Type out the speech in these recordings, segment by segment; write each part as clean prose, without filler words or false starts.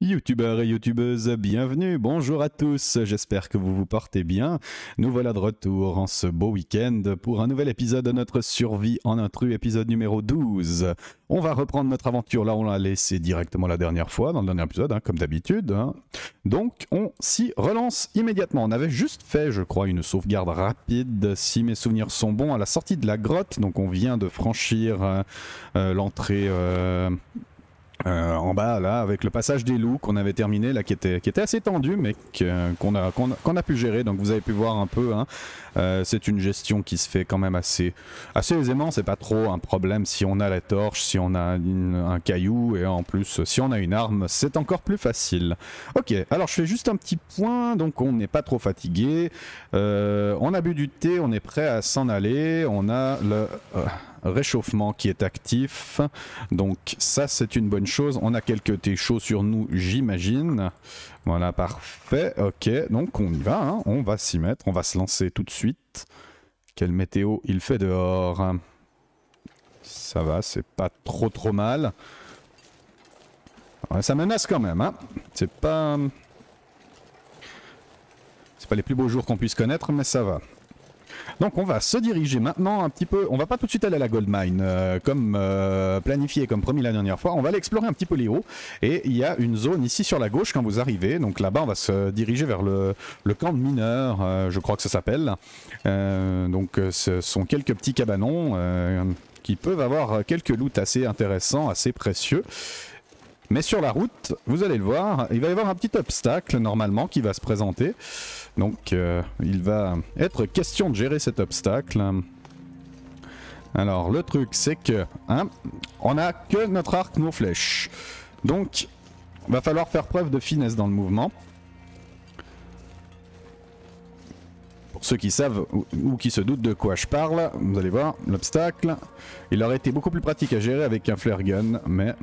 Youtubeurs et youtubeuses, bienvenue, bonjour à tous, j'espère que vous vous portez bien. Nous voilà de retour en ce beau week-end pour un nouvel épisode de notre survie en intrus, épisode numéro 12. On va reprendre notre aventure là, on l'a laissé directement la dernière fois, dans le dernier épisode, comme d'habitude. Donc on s'y relance immédiatement. On avait juste fait, je crois, une sauvegarde rapide, si mes souvenirs sont bons, à la sortie de la grotte. Donc on vient de franchir l'entrée... en bas là avec le passage des loups qu'on avait terminé là qui était assez tendu mais qu'on a pu gérer, donc vous avez pu voir un peu c'est une gestion qui se fait quand même assez aisément, c'est pas trop un problème si on a la torche, si on a un caillou, et en plus si on a une arme c'est encore plus facile. Ok, alors je fais juste un petit point, donc on n'est pas trop fatigué, on a bu du thé, on est prêt à s'en aller, on a le réchauffement qui est actif, donc ça c'est une bonne chose. On a quelques thés chauds sur nous, j'imagine. Voilà, parfait. Ok, donc on y va, on va s'y mettre, on va se lancer tout de suite. Quelle météo il fait dehors? Ça va, c'est pas trop mal. Ouais, ça menace quand même, c'est pas les plus beaux jours qu'on puisse connaître, mais ça va. Donc on va se diriger maintenant un petit peu, on va pas tout de suite aller à la gold mine comme planifié, comme promis la dernière fois, on va aller explorer un petit peu les hauts, et il y a une zone ici sur la gauche quand vous arrivez, donc là-bas on va se diriger vers le camp de mineurs, je crois que ça s'appelle, donc ce sont quelques petits cabanons qui peuvent avoir quelques loots assez intéressants, assez précieux. Mais sur la route, vous allez le voir, il va y avoir un petit obstacle normalement qui va se présenter. Donc il va être question de gérer cet obstacle. Alors le truc c'est que on n'a que notre arc, nos flèches. Donc il va falloir faire preuve de finesse dans le mouvement. Pour ceux qui savent ou qui se doutent de quoi je parle, vous allez voir l'obstacle. Il aurait été beaucoup plus pratique à gérer avec un flare gun, mais...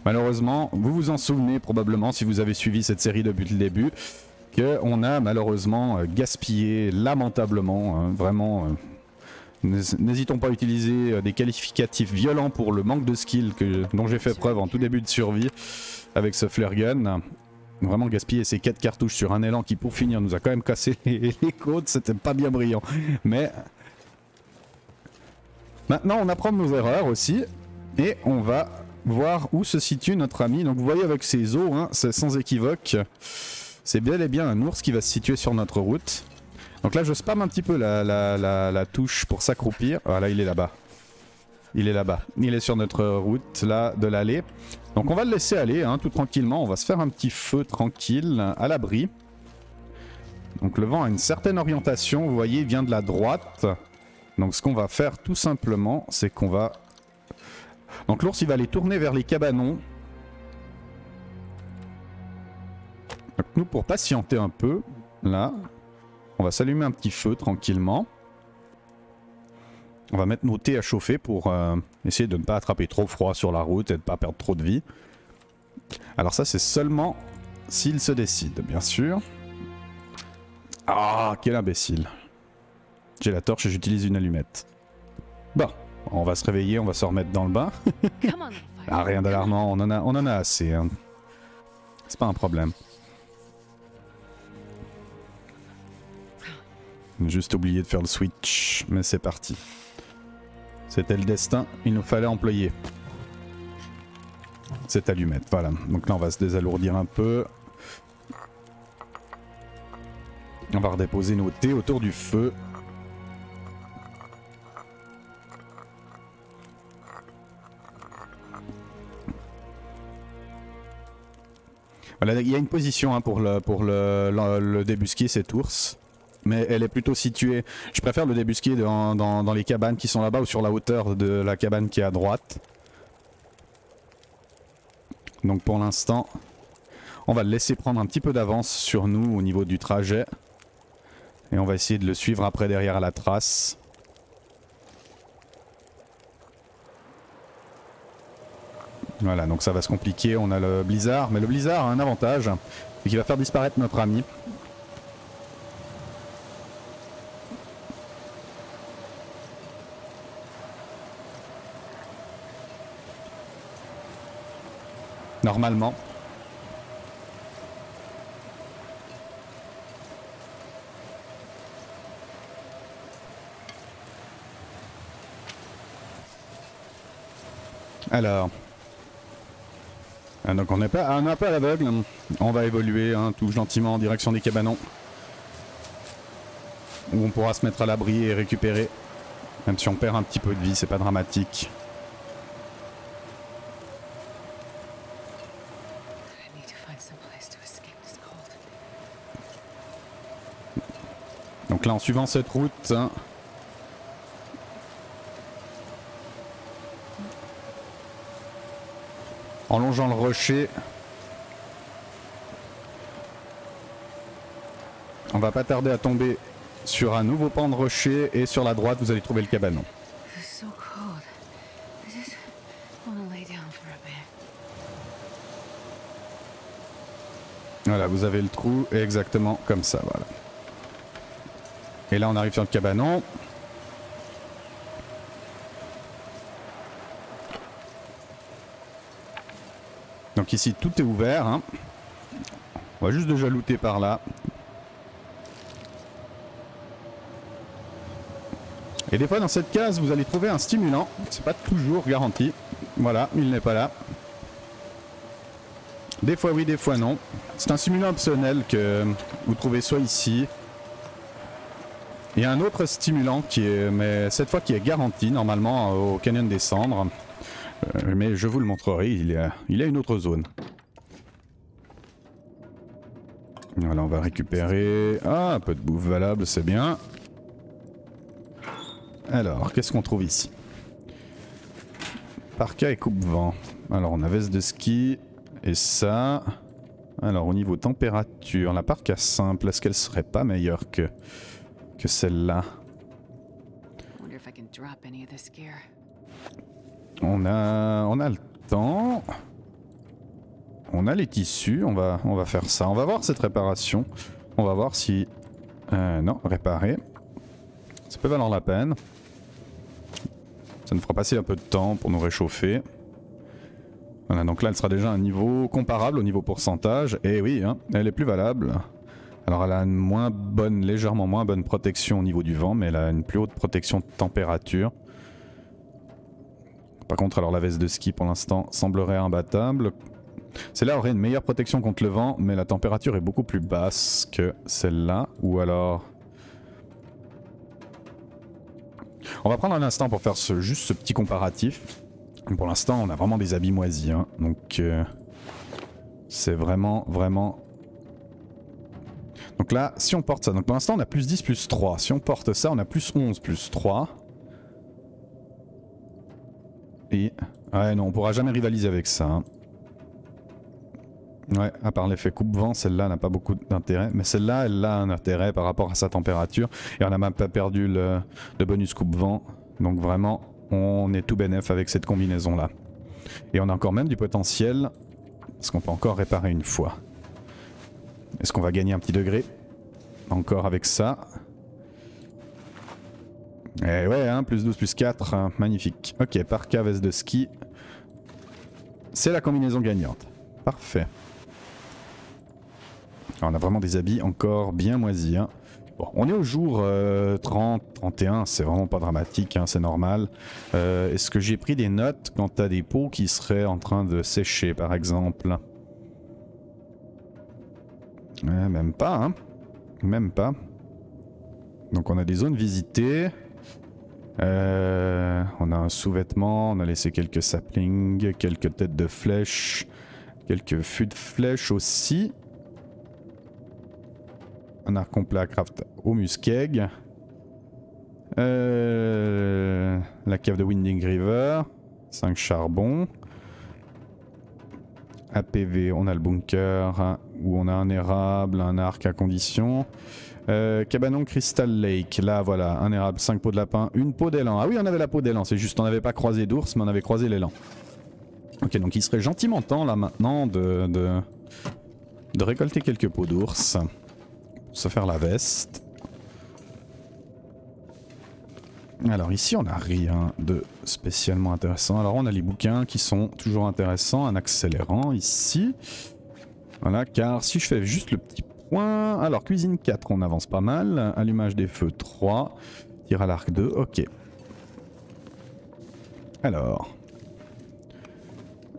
malheureusement, vous vous en souvenez probablement si vous avez suivi cette série depuis le début, qu'on a malheureusement gaspillé lamentablement, vraiment. N'hésitons pas à utiliser des qualificatifs violents pour le manque de skill dont j'ai fait preuve en tout début de survie avec ce flare gun. Vraiment gaspiller ces 4 cartouches sur un élan qui pour finir nous a quand même cassé les côtes, c'était pas bien brillant. Mais maintenant on apprend de nos erreurs aussi, et on va voir où se situe notre ami. Donc vous voyez avec ses os, c'est sans équivoque, c'est bel et bien un ours qui va se situer sur notre route. Donc là je spam un petit peu la touche pour s'accroupir. Voilà, il est là-bas. Il est là-bas. Il est sur notre route là de l'allée. Donc on va le laisser aller tout tranquillement. On va se faire un petit feu tranquille à l'abri. Donc le vent a une certaine orientation. Vous voyez, il vient de la droite. Donc ce qu'on va faire tout simplement, c'est qu'on va... donc l'ours il va aller tourner vers les cabanons. Donc nous pour patienter un peu, là, on va s'allumer un petit feu tranquillement. On va mettre nos thés à chauffer pour essayer de ne pas attraper trop froid sur la route et de ne pas perdre trop de vie. Alors ça c'est seulement s'il se décide, bien sûr. Ah, quel imbécile. J'ai la torche et j'utilise une allumette. Bon. On va se réveiller, on va se remettre dans le bain. Ah, rien d'alarmant, on en a assez. C'est pas un problème. Juste oublié de faire le switch, mais c'est parti. C'était le destin, il nous fallait employer cette allumette. Voilà, donc là on va se désalourdir un peu. On va redéposer nos thés autour du feu. Voilà, il y a une position pour le débusquer cet ours, mais elle est plutôt située. Je préfère le débusquer dans les cabanes qui sont là-bas ou sur la hauteur de la cabane qui est à droite. Donc pour l'instant, on va le laisser prendre un petit peu d'avance sur nous au niveau du trajet. Et on va essayer de le suivre après derrière à la trace. Voilà, donc ça va se compliquer, on a le blizzard, mais le blizzard a un avantage, c'est qu'il va faire disparaître notre ami. Normalement. Alors. Donc on n'est pas à l'aveugle. On va évoluer hein, tout gentiment en direction des cabanons. Où on pourra se mettre à l'abri et récupérer. Même si on perd un petit peu de vie, c'est pas dramatique. Donc là en suivant cette route... Hein, en longeant le rocher... On va pas tarder à tomber sur un nouveau pan de rocher et sur la droite vous allez trouver le cabanon. Voilà, vous avez le trou exactement comme ça, voilà. Et là on arrive sur le cabanon. Donc ici tout est ouvert. Hein. On va juste déjà looter par là. Et des fois dans cette case vous allez trouver un stimulant. C'est pas toujours garanti. Voilà, il n'est pas là. Des fois oui, des fois non. C'est un stimulant optionnel que vous trouvez soit ici. Il y a un autre stimulant qui est, mais cette fois qui est garanti normalement au Canyon des Cendres. Mais je vous le montrerai, il y a une autre zone. Voilà, on va récupérer... Ah, un peu de bouffe valable, c'est bien. Alors, qu'est-ce qu'on trouve ici? Parka et coupe-vent. Alors, on a veste de ski et ça. Alors, au niveau température, la parka simple, est-ce qu'elle serait pas meilleure que celle-là? On a le temps. On a les tissus, on va faire ça. On va voir cette réparation. On va voir si... non, réparer. Ça peut valoir la peine. Ça nous fera passer un peu de temps pour nous réchauffer. Voilà, donc là elle sera déjà à un niveau comparable au niveau pourcentage. Et oui, hein, elle est plus valable. Alors elle a une moins bonne, légèrement moins bonne protection au niveau du vent, mais elle a une plus haute protection de température. Par contre, alors la veste de ski pour l'instant semblerait imbattable. Celle-là aurait une meilleure protection contre le vent, mais la température est beaucoup plus basse que celle-là. Ou alors... On va prendre un instant pour faire juste ce petit comparatif. Pour l'instant, on a vraiment des habits moisis. Hein, donc, c'est vraiment... Donc là, si on porte ça... Donc pour l'instant, on a plus 10, plus 3. Si on porte ça, on a plus 11, plus 3. Et... Ouais, non, on pourra jamais rivaliser avec ça. Hein. Ouais, à part l'effet coupe-vent, celle-là n'a pas beaucoup d'intérêt. Mais celle-là, elle a un intérêt par rapport à sa température. Et on n'a même pas perdu le bonus coupe-vent. Donc vraiment, on est tout bénef avec cette combinaison-là. Et on a encore même du potentiel. Parce qu'on peut encore réparer une fois. Est-ce qu'on va gagner un petit degré? Encore avec ça. Et ouais, hein, plus 12, plus 4. Hein, magnifique. Ok, parka, veste de ski. C'est la combinaison gagnante. Parfait. Alors on a vraiment des habits encore bien moisis. Hein. Bon, on est au jour 30, 31, c'est vraiment pas dramatique, hein, c'est normal. Est-ce que j'ai pris des notes quant à des peaux qui seraient en train de sécher par exemple? Même pas, hein. Même pas. Donc on a des zones visitées. On a un sous-vêtement, on a laissé quelques saplings, quelques têtes de flèches, quelques fûts de flèches aussi. Un arc complet à craft au muskeg. La cave de Winding River. 5 charbons. APV, on a le bunker hein, où on a un érable, un arc à condition. Cabanon Crystal Lake, là voilà, un érable, 5 peaux de lapin, une peau d'élan. Ah oui, on avait la peau d'élan, c'est juste on n'avait pas croisé d'ours, mais on avait croisé l'élan. Ok, donc il serait gentiment temps là maintenant de récolter quelques peaux d'ours. Pour se faire la veste. Alors ici on n'a rien de spécialement intéressant. Alors on a les bouquins qui sont toujours intéressants, un accélérant ici. Voilà, car si je fais juste le petit point... Alors cuisine 4 on avance pas mal, allumage des feux 3, tir à l'arc 2, ok. Alors...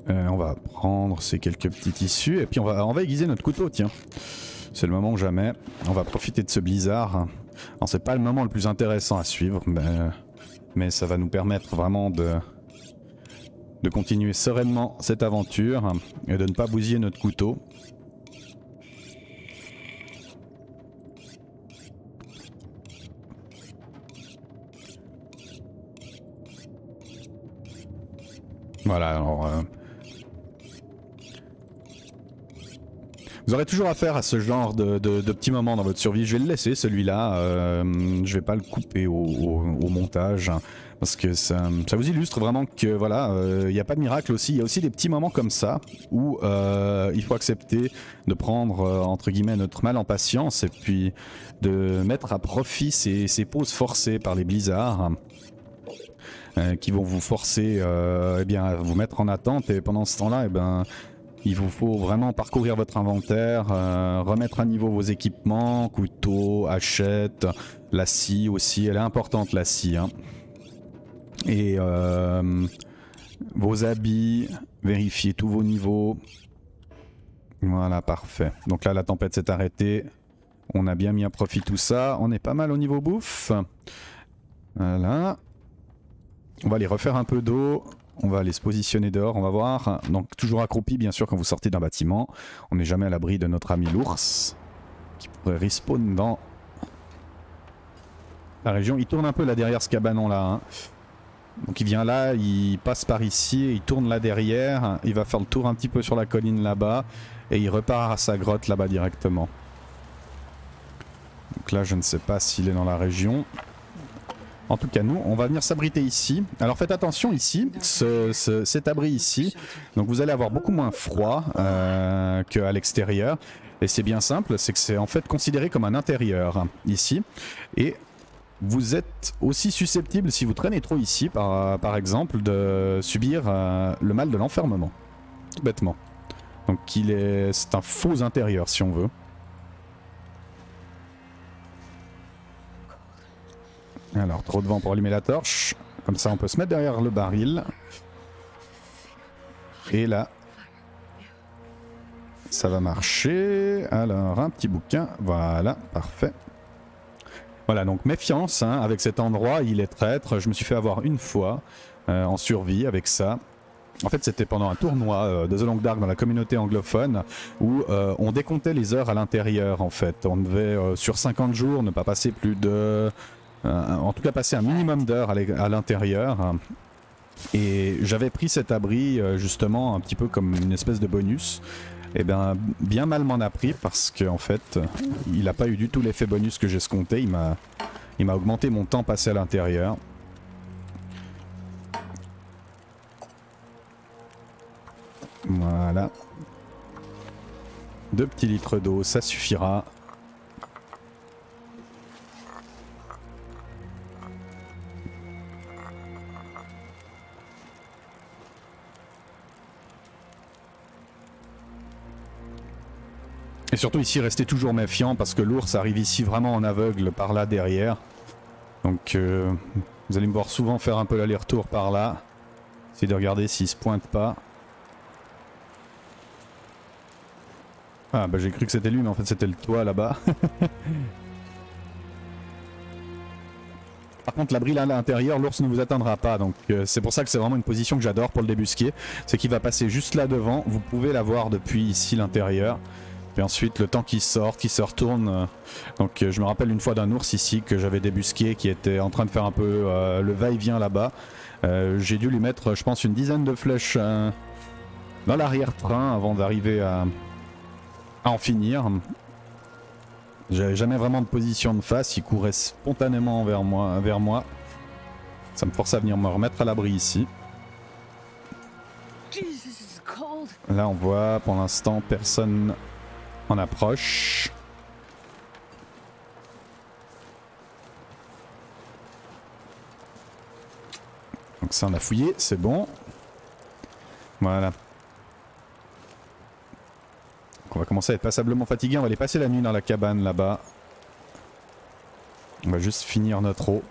On va prendre ces quelques petits tissus et puis on va aiguiser notre couteau, tiens. C'est le moment ou jamais. On va profiter de ce blizzard. Alors c'est pas le moment le plus intéressant à suivre, mais ça va nous permettre vraiment de continuer sereinement cette aventure et de ne pas bousiller notre couteau. Voilà, alors... vous aurez toujours affaire à ce genre de petits moments dans votre survie. Je vais le laisser celui-là, je vais pas le couper au montage, hein, parce que ça vous illustre vraiment que voilà, il n'y a pas de miracle aussi. Il y a aussi des petits moments comme ça où il faut accepter de prendre entre guillemets notre mal en patience et puis de mettre à profit ces pauses forcées par les blizzards. Qui vont vous forcer eh bien, à vous mettre en attente, et pendant ce temps-là, eh ben, il vous faut vraiment parcourir votre inventaire, remettre à niveau vos équipements, couteau, hachette, la scie aussi, elle est importante la scie, hein. Et vos habits, vérifier tous vos niveaux. Voilà, parfait. Donc là la tempête s'est arrêtée, on a bien mis à profit tout ça, on est pas mal au niveau bouffe. Voilà. On va aller refaire un peu d'eau, on va aller se positionner dehors, on va voir. Donc toujours accroupi bien sûr quand vous sortez d'un bâtiment. On n'est jamais à l'abri de notre ami l'ours, qui pourrait respawn dans la région. Il tourne un peu là derrière ce cabanon là, hein. Donc il vient là, il passe par ici, il tourne là derrière, il va faire le tour un petit peu sur la colline là-bas, et il repart à sa grotte là-bas directement. Donc là je ne sais pas s'il est dans la région. En tout cas, nous, on va venir s'abriter ici. Alors faites attention ici, cet abri ici. Donc vous allez avoir beaucoup moins froid qu'à l'extérieur. Et c'est bien simple, c'est que c'est en fait considéré comme un intérieur ici. Et vous êtes aussi susceptible, si vous traînez trop ici, par exemple, de subir le mal de l'enfermement. Tout bêtement. Donc c'est un faux intérieur si on veut. Alors, trop de vent pour allumer la torche. Comme ça, on peut se mettre derrière le baril. Et là, ça va marcher. Alors, un petit bouquin. Voilà, parfait. Voilà, donc méfiance hein, avec cet endroit. Il est traître. Je me suis fait avoir une fois en survie avec ça. En fait, c'était pendant un tournoi de The Long Dark dans la communauté anglophone où on décomptait les heures à l'intérieur, en fait. On devait, sur 50 jours, ne pas passer plus de... en tout cas passer un minimum d'heures à l'intérieur, et j'avais pris cet abri justement un petit peu comme une espèce de bonus, et bien mal m'en a pris parce qu'en fait il n'a pas eu du tout l'effet bonus que j'escomptais. Il m'a augmenté mon temps passé à l'intérieur. Voilà, 2 petits litres d'eau, ça suffira. Et surtout ici, restez toujours méfiant parce que l'ours arrive ici vraiment en aveugle par là derrière. Donc vous allez me voir souvent faire un peu l'aller-retour par là. Essayez de regarder s'il se pointe pas. Ah bah j'ai cru que c'était lui, mais en fait c'était le toit là-bas. Par contre l'abri là à l'intérieur, l'ours ne vous atteindra pas, donc c'est pour ça que c'est vraiment une position que j'adore pour le débusquer. C'est qu'il va passer juste là devant, vous pouvez la voir depuis ici l'intérieur. Et ensuite le temps qu'il sort, qu'il se retourne. Donc je me rappelle une fois d'un ours ici que j'avais débusqué qui était en train de faire un peu le va-et-vient là-bas. J'ai dû lui mettre je pense une dizaine de flèches dans l'arrière-train avant d'arriver à en finir. J'avais jamais vraiment de position de face, il courait spontanément vers moi. Ça me force à venir me remettre à l'abri ici. Là on voit pour l'instant personne en approche. Donc ça on a fouillé, c'est bon. Voilà. Donc on va commencer à être passablement fatigué, on va aller passer la nuit dans la cabane là-bas. On va juste finir notre eau.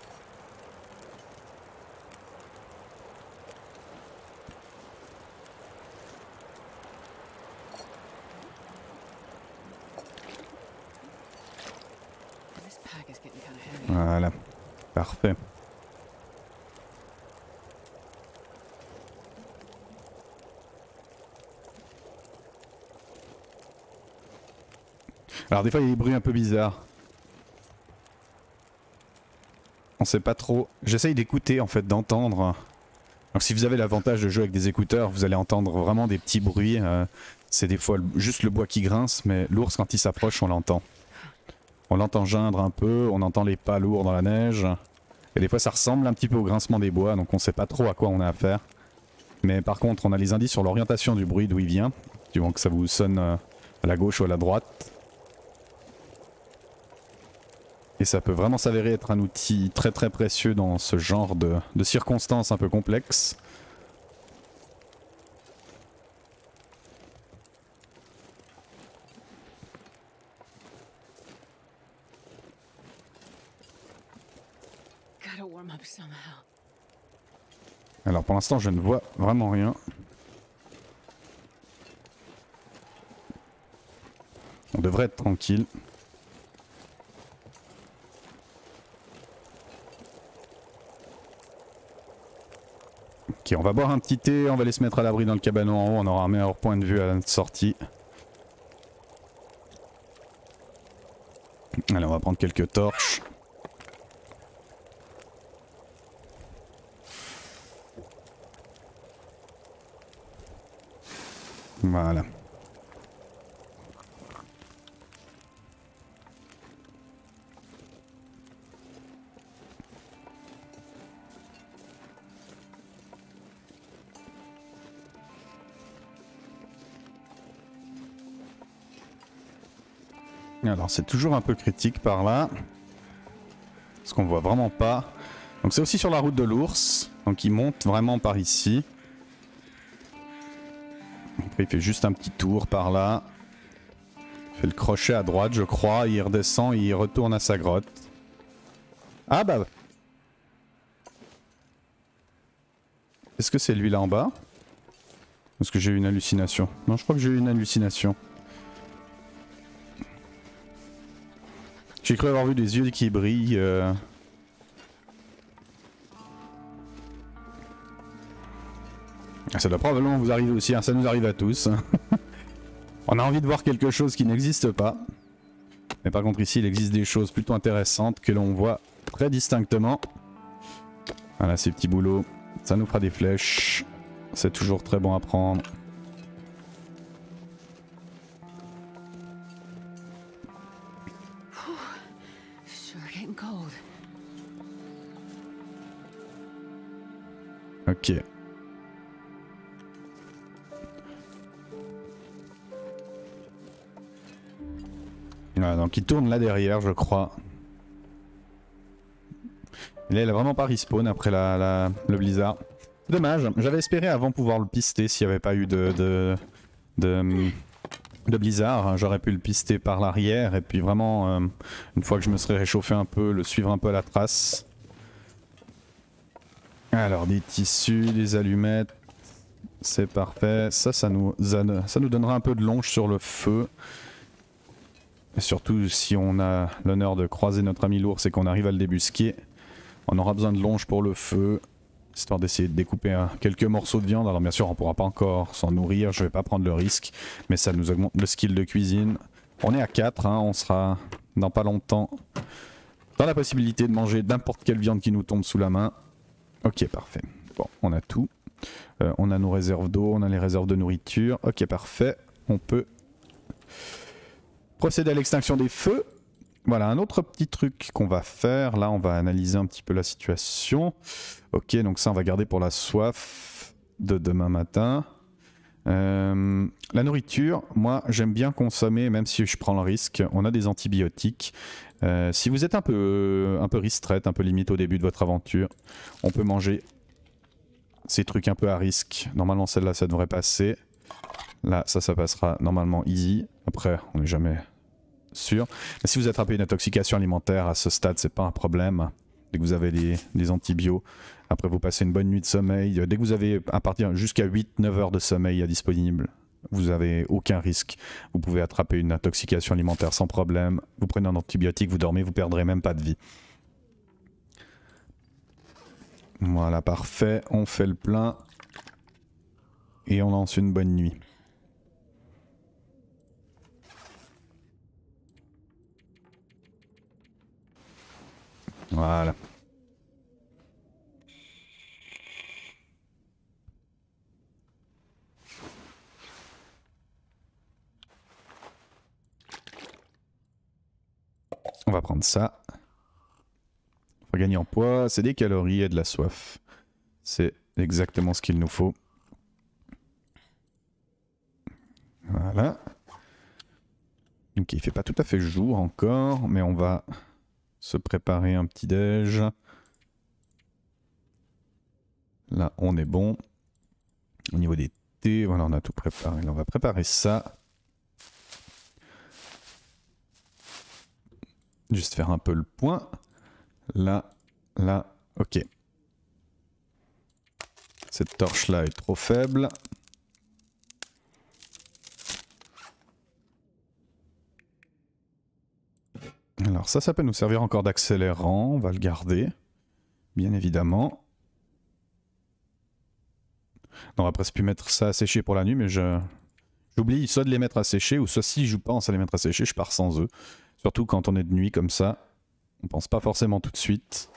Voilà, parfait. Alors des fois il y a des bruits un peu bizarres. On sait pas trop. J'essaye d'écouter en fait, d'entendre. Donc si vous avez l'avantage de jouer avec des écouteurs, vous allez entendre vraiment des petits bruits. C'est des fois juste le bois qui grince, mais l'ours quand il s'approche on l'entend. On l'entend geindre un peu, on entend les pas lourds dans la neige. Et des fois ça ressemble un petit peu au grincement des bois, donc on sait pas trop à quoi on a affaire. Mais par contre on a les indices sur l'orientation du bruit, d'où il vient. Du moment que ça vous sonne à la gauche ou à la droite. Et ça peut vraiment s'avérer être un outil très très précieux dans ce genre de circonstances un peu complexes. Alors pour l'instant je ne vois vraiment rien. On devrait être tranquille. Ok, on va boire un petit thé, on va aller se mettre à l'abri dans le cabanon en haut, on aura un meilleur point de vue à la sortie. Allez, on va prendre quelques torches. Voilà. Alors c'est toujours un peu critique par là. Parce qu'on voit vraiment pas. Donc c'est aussi sur la route de l'ours. Donc il monte vraiment par ici. Après il fait juste un petit tour par là. Il fait le crochet à droite je crois. Il redescend et il retourne à sa grotte. Ah bah... Est-ce que c'est lui là en bas? Est-ce que j'ai eu une hallucination? Non, je crois que j'ai eu une hallucination. J'ai cru avoir vu des yeux qui brillent. Ça doit probablement vous arriver aussi, hein, ça nous arrive à tous. On a envie de voir quelque chose qui n'existe pas. Mais par contre ici il existe des choses plutôt intéressantes que l'on voit très distinctement. Voilà ces petits boulots, ça nous fera des flèches. C'est toujours très bon à prendre. Ok. Voilà, donc il tourne là derrière je crois. Et là il a vraiment pas respawn après le blizzard. Dommage, j'avais espéré avant pouvoir le pister s'il n'y avait pas eu de blizzard. J'aurais pu le pister par l'arrière et puis vraiment une fois que je me serais réchauffé un peu, le suivre un peu à la trace. Alors des tissus, des allumettes, c'est parfait. Ça nous donnera un peu de longe sur le feu. Et surtout si on a l'honneur de croiser notre ami l'ours et qu'on arrive à le débusquer. On aura besoin de longe pour le feu. Histoire d'essayer de découper quelques morceaux de viande. Alors bien sûr on pourra pas encore s'en nourrir, je vais pas prendre le risque. Mais ça nous augmente le skill de cuisine. On est à 4, hein, on sera dans pas longtemps dans la possibilité de manger n'importe quelle viande qui nous tombe sous la main. Ok parfait, bon on a tout. On a nos réserves d'eau, on a les réserves de nourriture. Ok parfait, on peut procéder à l'extinction des feux. Voilà un autre petit truc qu'on va faire. Là on va analyser un petit peu la situation. Ok donc ça on va garder pour la soif de demain matin. La nourriture, moi j'aime bien consommer même si je prends le risque. On a des antibiotiques. Si vous êtes un peu ristreinte, un peu limite au début de votre aventure, on peut manger ces trucs un peu à risque. Normalement celle-là ça devrait passer. Là ça passera normalement easy. Après on n'est jamais sûr. Mais si vous attrapez une intoxication alimentaire à ce stade c'est pas un problème. Dès que vous avez des antibiotiques, après vous passez une bonne nuit de sommeil. Dès que vous avez à partir jusqu'à 8-9 heures de sommeil disponible, vous n'avez aucun risque. Vous pouvez attraper une intoxication alimentaire sans problème. Vous prenez un antibiotique, vous dormez, vous perdrez même pas de vie. Voilà, parfait. On fait le plein. Et on lance une bonne nuit. Voilà. On va prendre ça. On va gagner en poids. C'est des calories et de la soif. C'est exactement ce qu'il nous faut. Voilà. Ok, il fait pas tout à fait jour encore, mais on va se préparer un petit déj. Là, on est bon. Au niveau des thés, voilà, on a tout préparé. Là, on va préparer ça. Juste faire un peu le point. Là, là, ok. Cette torche-là est trop faible. Alors ça peut nous servir encore d'accélérant. On va le garder, bien évidemment. On va presque plus mettre ça à sécher pour la nuit, mais j'oublie soit de les mettre à sécher, ou soit si je pense à les mettre à sécher, je pars sans eux. Surtout quand on est de nuit comme ça. On pense pas forcément tout de suite.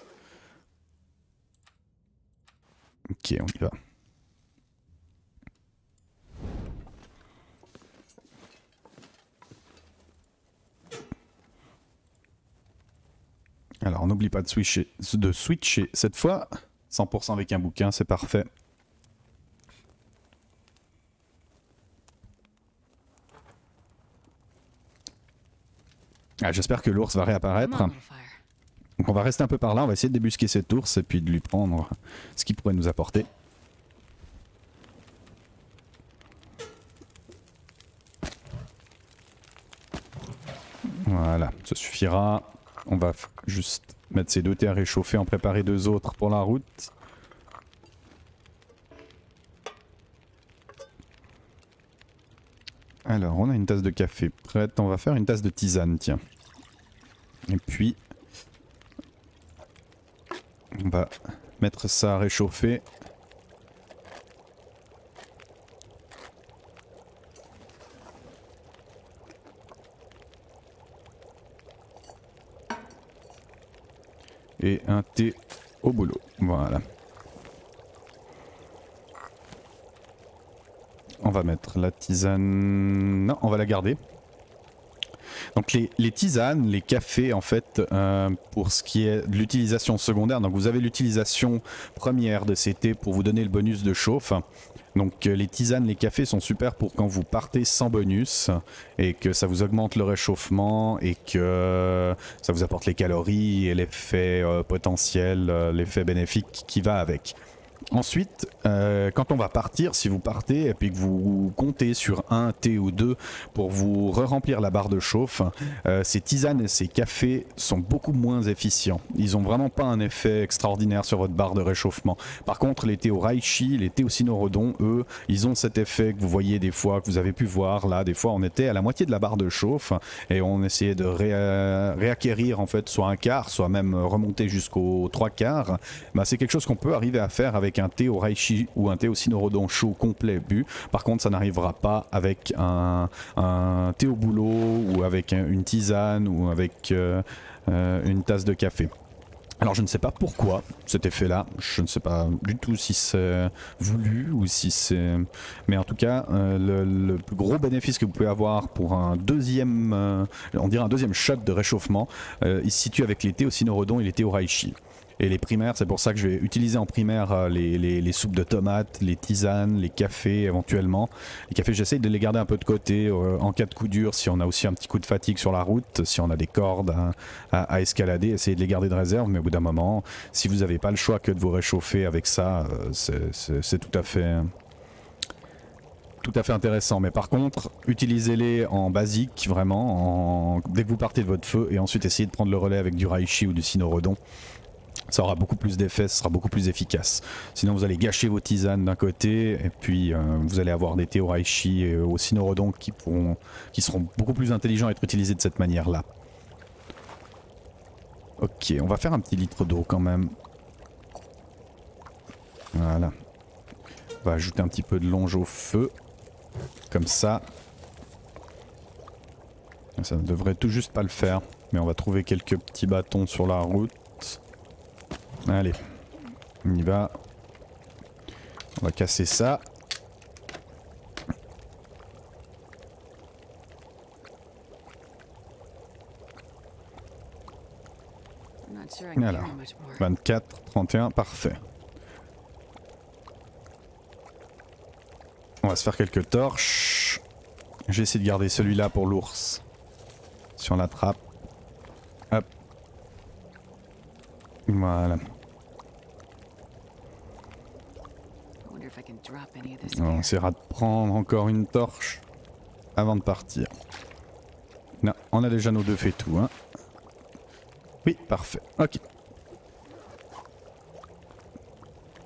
Ok, on y va. Alors, on n'oublie pas de switcher cette fois. 100% avec un bouquin, c'est parfait. Ah, j'espère que l'ours va réapparaître. Donc on va rester un peu par là, on va essayer de débusquer cet ours et puis de lui prendre ce qu'il pourrait nous apporter. Voilà, ça suffira. On va juste mettre ces deux thés à réchauffer, en préparer deux autres pour la route. Alors, on a une tasse de café prête, on va faire une tasse de tisane, tiens. Et puis, on va mettre ça à réchauffer. Et un thé au boulot, voilà. On va mettre la tisane... Non, on va la garder. Donc les tisanes, les cafés en fait, pour ce qui est de l'utilisation secondaire, donc vous avez l'utilisation première de ces thés pour vous donner le bonus de chauffe. Donc les tisanes, les cafés sont super pour quand vous partez sans bonus et que ça vous augmente le réchauffement et que ça vous apporte les calories et l'effet potentiel, l'effet bénéfique qui va avec. Ensuite, quand on va partir, si vous partez et puis que vous comptez sur un thé ou deux pour vous re-remplir la barre de chauffe, ces tisanes et ces cafés sont beaucoup moins efficients. Ils ont vraiment pas un effet extraordinaire sur votre barre de réchauffement. Par contre, les thés au reishi, les thés au cynorhodon, eux, ils ont cet effet que vous voyez des fois, que vous avez pu voir là. Des fois, on était à la moitié de la barre de chauffe et on essayait de réacquérir en fait soit un quart, soit même remonter jusqu'aux trois quarts. Bah, c'est quelque chose qu'on peut arriver à faire avec un thé au reishi ou un thé au cynorhodon chaud complet bu. Par contre, ça n'arrivera pas avec un thé au boulot ou avec une tisane ou avec une tasse de café. Alors je ne sais pas pourquoi cet effet là, je ne sais pas du tout si c'est voulu ou si c'est... Mais en tout cas, le plus gros bénéfice que vous pouvez avoir pour un deuxième, on dirait un deuxième shot de réchauffement, il se situe avec les thés au cynorhodon et les thés au reishi. Et les primaires, c'est pour ça que je vais utiliser en primaire les soupes de tomates, les tisanes, les cafés éventuellement. Les cafés, j'essaye de les garder un peu de côté en cas de coup dur, si on a aussi un petit coup de fatigue sur la route, si on a des cordes à escalader, essayez de les garder de réserve, mais au bout d'un moment, si vous n'avez pas le choix que de vous réchauffer avec ça, c'est tout à fait intéressant. Mais par contre, utilisez-les en basique, vraiment, dès que vous partez de votre feu, et ensuite essayez de prendre le relais avec du reishi ou du cynorhodon. Ça aura beaucoup plus d'effet, ce sera beaucoup plus efficace. Sinon vous allez gâcher vos tisanes d'un côté, et puis vous allez avoir des Teoraichi et Osinorodon qui seront beaucoup plus intelligents à être utilisés de cette manière-là. Ok, on va faire un petit litre d'eau quand même. Voilà. On va ajouter un petit peu de longe au feu. Comme ça. Ça ne devrait tout juste pas le faire. Mais on va trouver quelques petits bâtons sur la route. Allez, on y va. On va casser ça. Alors, 24, 31, parfait. On va se faire quelques torches. Je vais essayer de garder celui-là pour l'ours. Si on l'attrape. Hop. Voilà. On essaiera de prendre encore une torche avant de partir. Non, on a déjà nos 2 fétous, hein. Oui, parfait. Ok.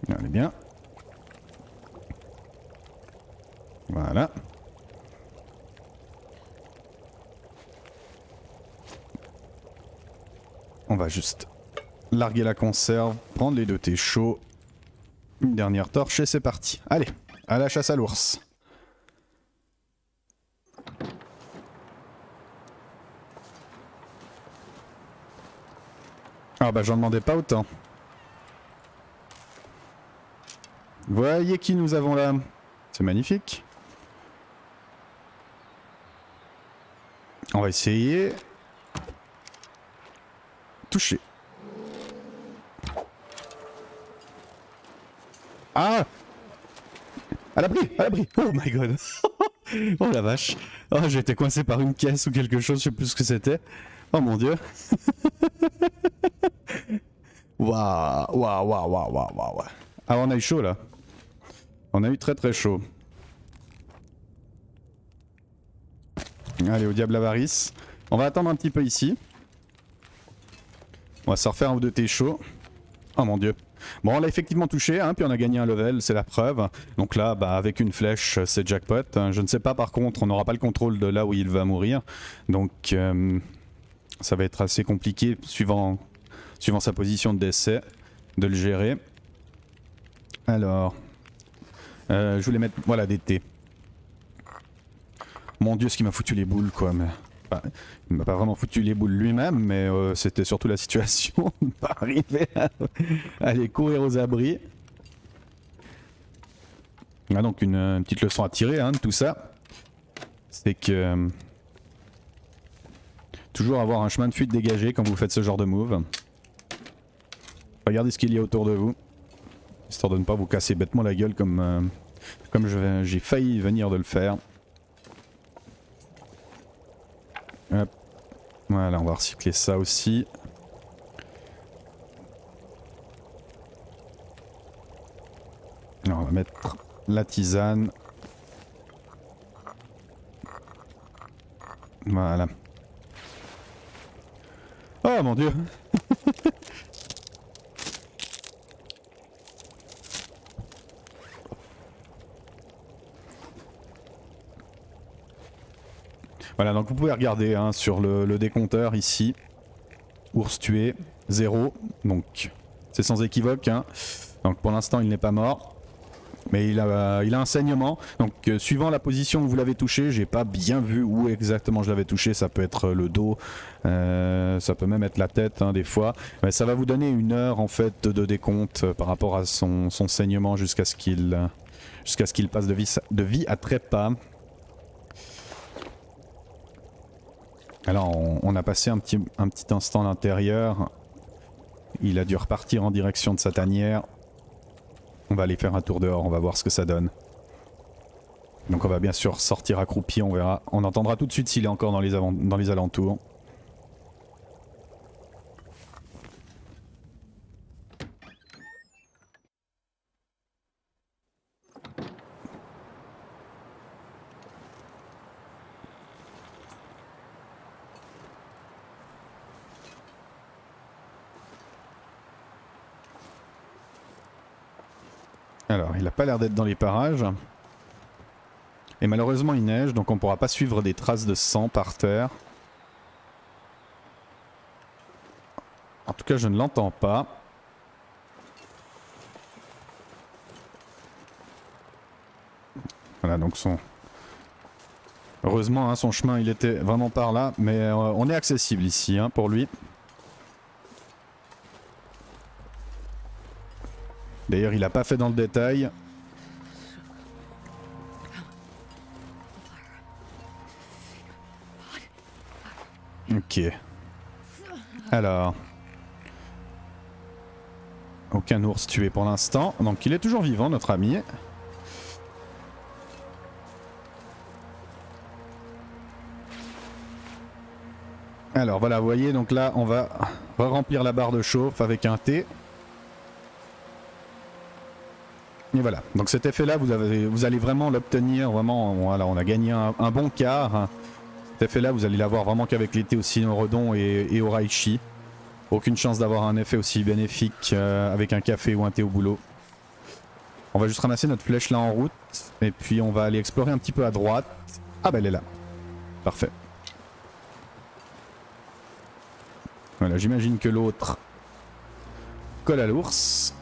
Allez bien. Voilà. On va juste larguer la conserve, prendre les 2 thés chauds, une dernière torche et c'est parti. Allez, à la chasse à l'ours. Ah bah j'en demandais pas autant. Voyez qui nous avons là. C'est magnifique. On va essayer. Toucher. Ah! À l'abri! À l'abri! Oh my god! Oh la vache! Oh, j'ai été coincé par une caisse ou quelque chose, je sais plus ce que c'était. Oh mon dieu! Waouh! Waouh! Waouh! Waouh! Waouh! Ah, on a eu chaud là. On a eu très très chaud. Allez, au diable avarice. On va attendre un petit peu ici. On va se refaire un ou 2 thés chauds. Oh mon dieu. Bon, on l'a effectivement touché, hein, puis on a gagné un level, c'est la preuve. Donc là, bah, avec une flèche, c'est jackpot. Je ne sais pas par contre, on n'aura pas le contrôle de là où il va mourir. Donc ça va être assez compliqué, suivant sa position de décès, de le gérer. Alors, je voulais mettre, voilà, des thés. Mon dieu, ce qui m'a foutu les boules, quoi. Mais... Enfin, il m'a pas vraiment foutu les boules lui-même, mais c'était surtout la situation de pas arriver à aller courir aux abris. Ah, donc une petite leçon à tirer hein, de tout ça, c'est que toujours avoir un chemin de fuite dégagé quand vous faites ce genre de move. Regardez ce qu'il y a autour de vous, histoire de ne pas vous casser bêtement la gueule comme j'ai failli venir de le faire. Hop. Voilà, on va recycler ça aussi. Alors, on va mettre la tisane. Voilà. Oh mon dieu. Voilà, donc vous pouvez regarder hein, sur le décompteur ici. Ours tué, 0. Donc c'est sans équivoque. Hein. Donc pour l'instant il n'est pas mort. Mais il a un saignement. Donc suivant la position où vous l'avez touché, j'ai pas bien vu où exactement je l'avais touché. Ça peut être le dos, ça peut même être la tête hein, des fois. Mais ça va vous donner 1 heure en fait de décompte par rapport à son saignement jusqu'à ce qu'il passe de vie à trépas. Alors on a passé un petit instant à l'intérieur. Il a dû repartir en direction de sa tanière. On va aller faire un tour dehors, on va voir ce que ça donne. Donc on va bien sûr sortir accroupi, on verra. On entendra tout de suite s'il est encore dans les alentours. Alors, il n'a pas l'air d'être dans les parages. Et malheureusement, il neige, donc on ne pourra pas suivre des traces de sang par terre. En tout cas, je ne l'entends pas. Voilà, donc son... Heureusement, hein, son chemin, il était vraiment par là. Mais on est accessible ici, hein, pour lui. D'ailleurs, il n'a pas fait dans le détail. Ok. Alors. Aucun ours tué pour l'instant. Donc il est toujours vivant, notre ami. Alors voilà, vous voyez, donc là, on va remplir la barre de chauffe avec un thé. Et voilà, donc cet effet-là, vous allez vraiment l'obtenir, vraiment, voilà, on a gagné un bon quart. Cet effet-là, vous allez l'avoir vraiment qu'avec les thés au cynorhodon et au reishi. Aucune chance d'avoir un effet aussi bénéfique avec un café ou un thé au boulot. On va juste ramasser notre flèche là en route, et puis on va aller explorer un petit peu à droite. Ah bah elle est là. Parfait. Voilà, j'imagine que l'autre colle à l'ours.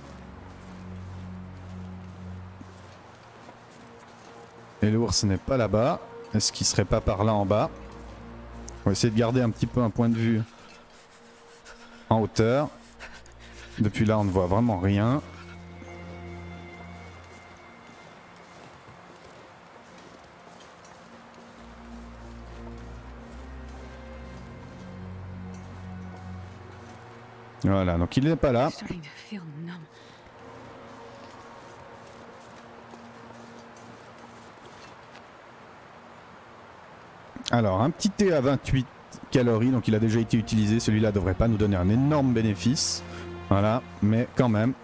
Et l'ours n'est pas là-bas. Est-ce qu'il serait pas par là en bas? On va essayer de garder un petit peu un point de vue en hauteur. Depuis là, on ne voit vraiment rien. Voilà, donc il n'est pas là. Alors, un petit thé à 28 calories, donc il a déjà été utilisé. Celui-là devrait pas nous donner un énorme bénéfice. Voilà, mais quand même.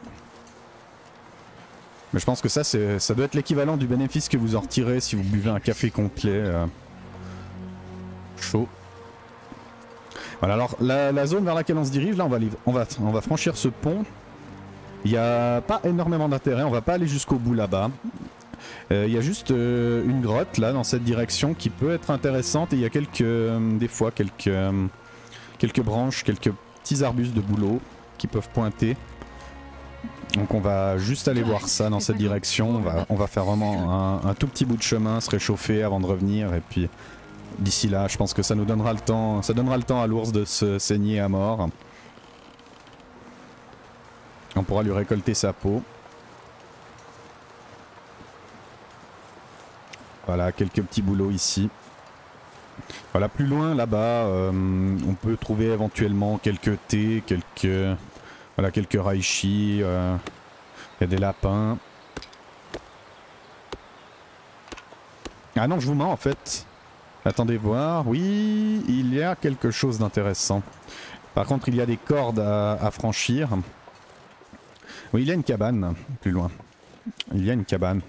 Mais je pense que ça doit être l'équivalent du bénéfice que vous en retirez si vous buvez un café complet chaud. Voilà, alors la zone vers laquelle on se dirige, là on va franchir ce pont. Il n'y a pas énormément d'intérêt, on va pas aller jusqu'au bout là-bas. Il y a juste une grotte là dans cette direction qui peut être intéressante et il y a des fois quelques branches, quelques petits arbustes de bouleau qui peuvent pointer. Donc on va juste aller voir ça dans cette direction, on va faire vraiment un tout petit bout de chemin, se réchauffer avant de revenir et puis d'ici là je pense que ça nous donnera le temps, ça donnera le temps à l'ours de se saigner à mort. On pourra lui récolter sa peau. Voilà, quelques petits boulots ici. Voilà, plus loin là-bas, on peut trouver éventuellement quelques thés, quelques reishi, il y a des lapins. Ah non, je vous mens en fait. Attendez voir, oui, il y a quelque chose d'intéressant. Par contre, il y a des cordes à franchir. Oui, il y a une cabane, plus loin. Il y a une cabane.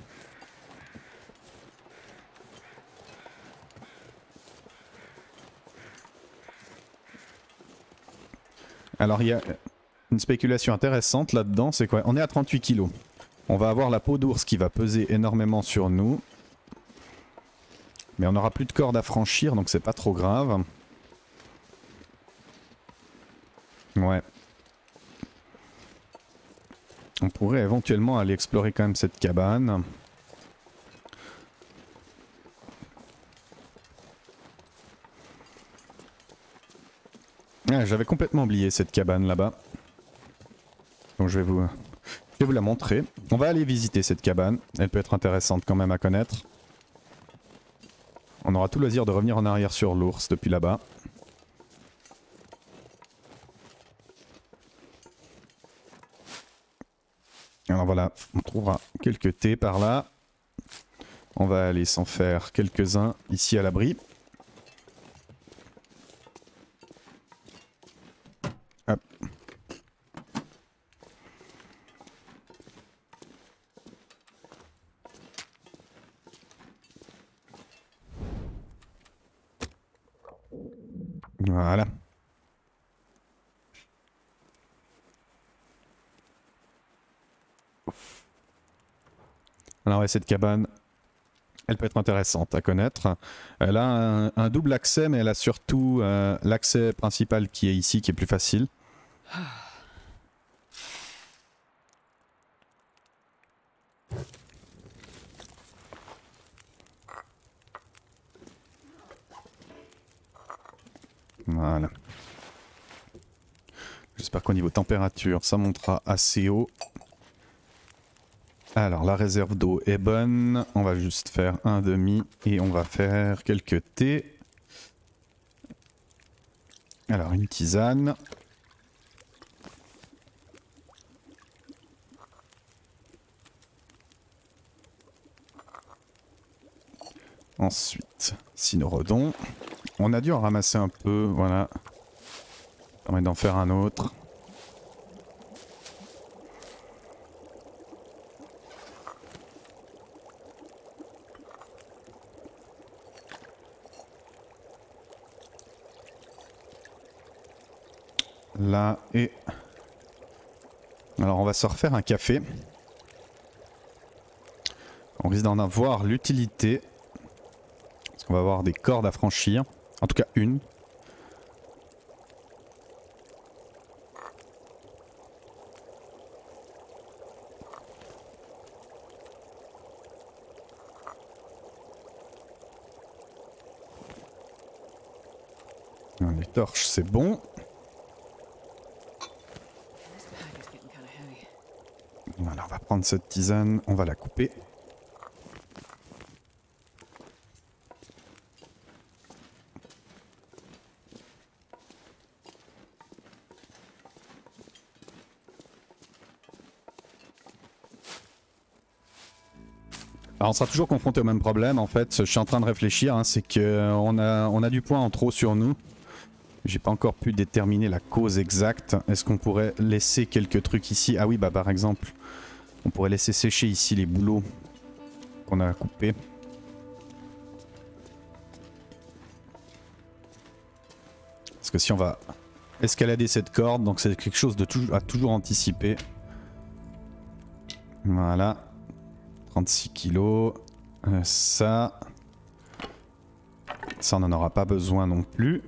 Alors il y a une spéculation intéressante là-dedans, c'est quoi? On est à 38 kilos. On va avoir la peau d'ours qui va peser énormément sur nous. Mais on n'aura plus de corde à franchir, donc c'est pas trop grave. Ouais. On pourrait éventuellement aller explorer quand même cette cabane. Ah, j'avais complètement oublié cette cabane là-bas. Donc je vais vous la montrer. On va aller visiter cette cabane. Elle peut être intéressante quand même à connaître. On aura tout le loisir de revenir en arrière sur l'ours depuis là-bas. Alors voilà, on trouvera quelques thés par là. On va aller s'en faire quelques-uns ici à l'abri. Hop. Voilà. Alors ouais, cette cabane, elle peut être intéressante à connaître. Elle a un double accès, mais elle a surtout l'accès principal qui est ici, qui est plus facile. Voilà. J'espère qu'au niveau température, ça montera assez haut. Alors, la réserve d'eau est bonne. On va juste faire un demi et on va faire quelques thés. Alors, une tisane. Ensuite, cynorhodon. On a dû en ramasser un peu, voilà. Ça permet d'en faire un autre. Là et... Alors on va se refaire un café. On risque d'en avoir l'utilité. Parce qu'on va avoir des cordes à franchir. En tout cas une. Les torches c'est bon. Voilà, on va prendre cette tisane, on va la couper. Alors on sera toujours confronté au même problème en fait, je suis en train de réfléchir, hein, c'est qu'on a du poids en trop sur nous. J'ai pas encore pu déterminer la cause exacte. Est-ce qu'on pourrait laisser quelques trucs ici? Ah oui, bah par exemple, on pourrait laisser sécher ici les bouleaux qu'on a coupés. Parce que si on va escalader cette corde, donc c'est quelque chose de à toujours anticiper. Voilà. 36 kilos. Ça on n'en aura pas besoin non plus.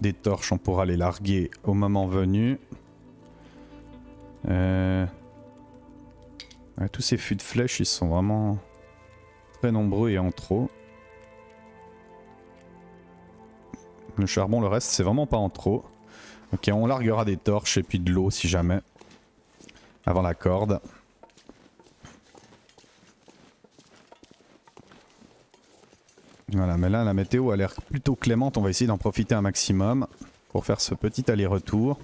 Des torches, on pourra les larguer au moment venu. Ouais, tous ces fûts de flèches, ils sont vraiment très nombreux et en trop. Le charbon, le reste, c'est vraiment pas en trop. Ok, on larguera des torches et puis de l'eau si jamais. Avant la corde. Voilà, mais là la météo a l'air plutôt clémente, on va essayer d'en profiter un maximum pour faire ce petit aller-retour.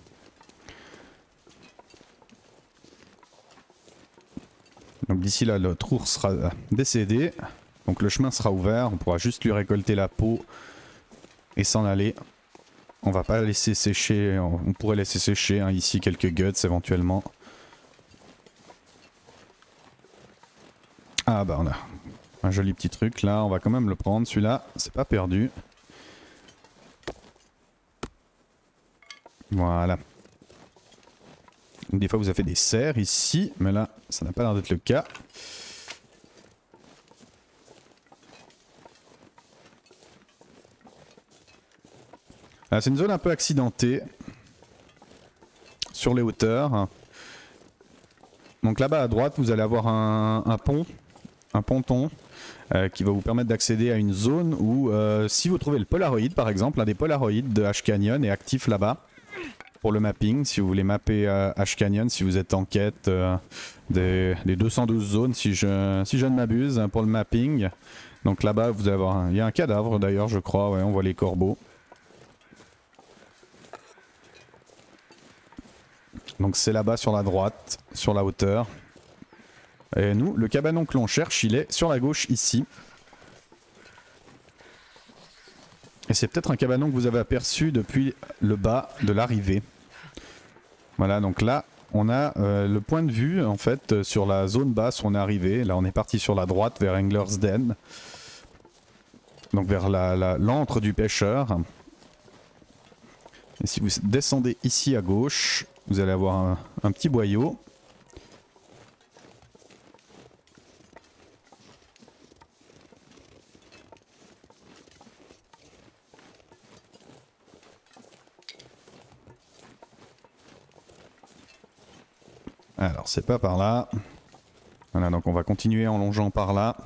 Donc d'ici là notre ours sera décédé, donc le chemin sera ouvert, on pourra juste lui récolter la peau et s'en aller. On va pas laisser sécher, on pourrait laisser sécher hein, ici quelques guts éventuellement. Ah bah on a un joli petit truc là, on va quand même le prendre, celui-là, c'est pas perdu. Voilà. Donc, des fois vous avez des cerfs ici, mais là ça n'a pas l'air d'être le cas. C'est une zone un peu accidentée sur les hauteurs. Donc là-bas à droite vous allez avoir un pont, un ponton. Qui va vous permettre d'accéder à une zone où si vous trouvez le Polaroid par exemple, un des Polaroids de Ash Canyon est actif là-bas pour le mapping, si vous voulez mapper Ash Canyon, si vous êtes en quête des 212 zones si je ne m'abuse pour le mapping. Donc là-bas vous allez avoir il y a un cadavre d'ailleurs je crois, ouais, on voit les corbeaux. Donc c'est là-bas sur la droite, sur la hauteur. Et nous, le cabanon que l'on cherche, il est sur la gauche ici. Et c'est peut-être un cabanon que vous avez aperçu depuis le bas de l'arrivée. Voilà, donc là, on a le point de vue, en fait, sur la zone basse où on est arrivé. Là, on est parti sur la droite vers Angler's Den. Donc vers l'antre du pêcheur. Et si vous descendez ici à gauche, vous allez avoir un petit boyau. Alors c'est pas par là. Voilà, donc on va continuer en longeant par là.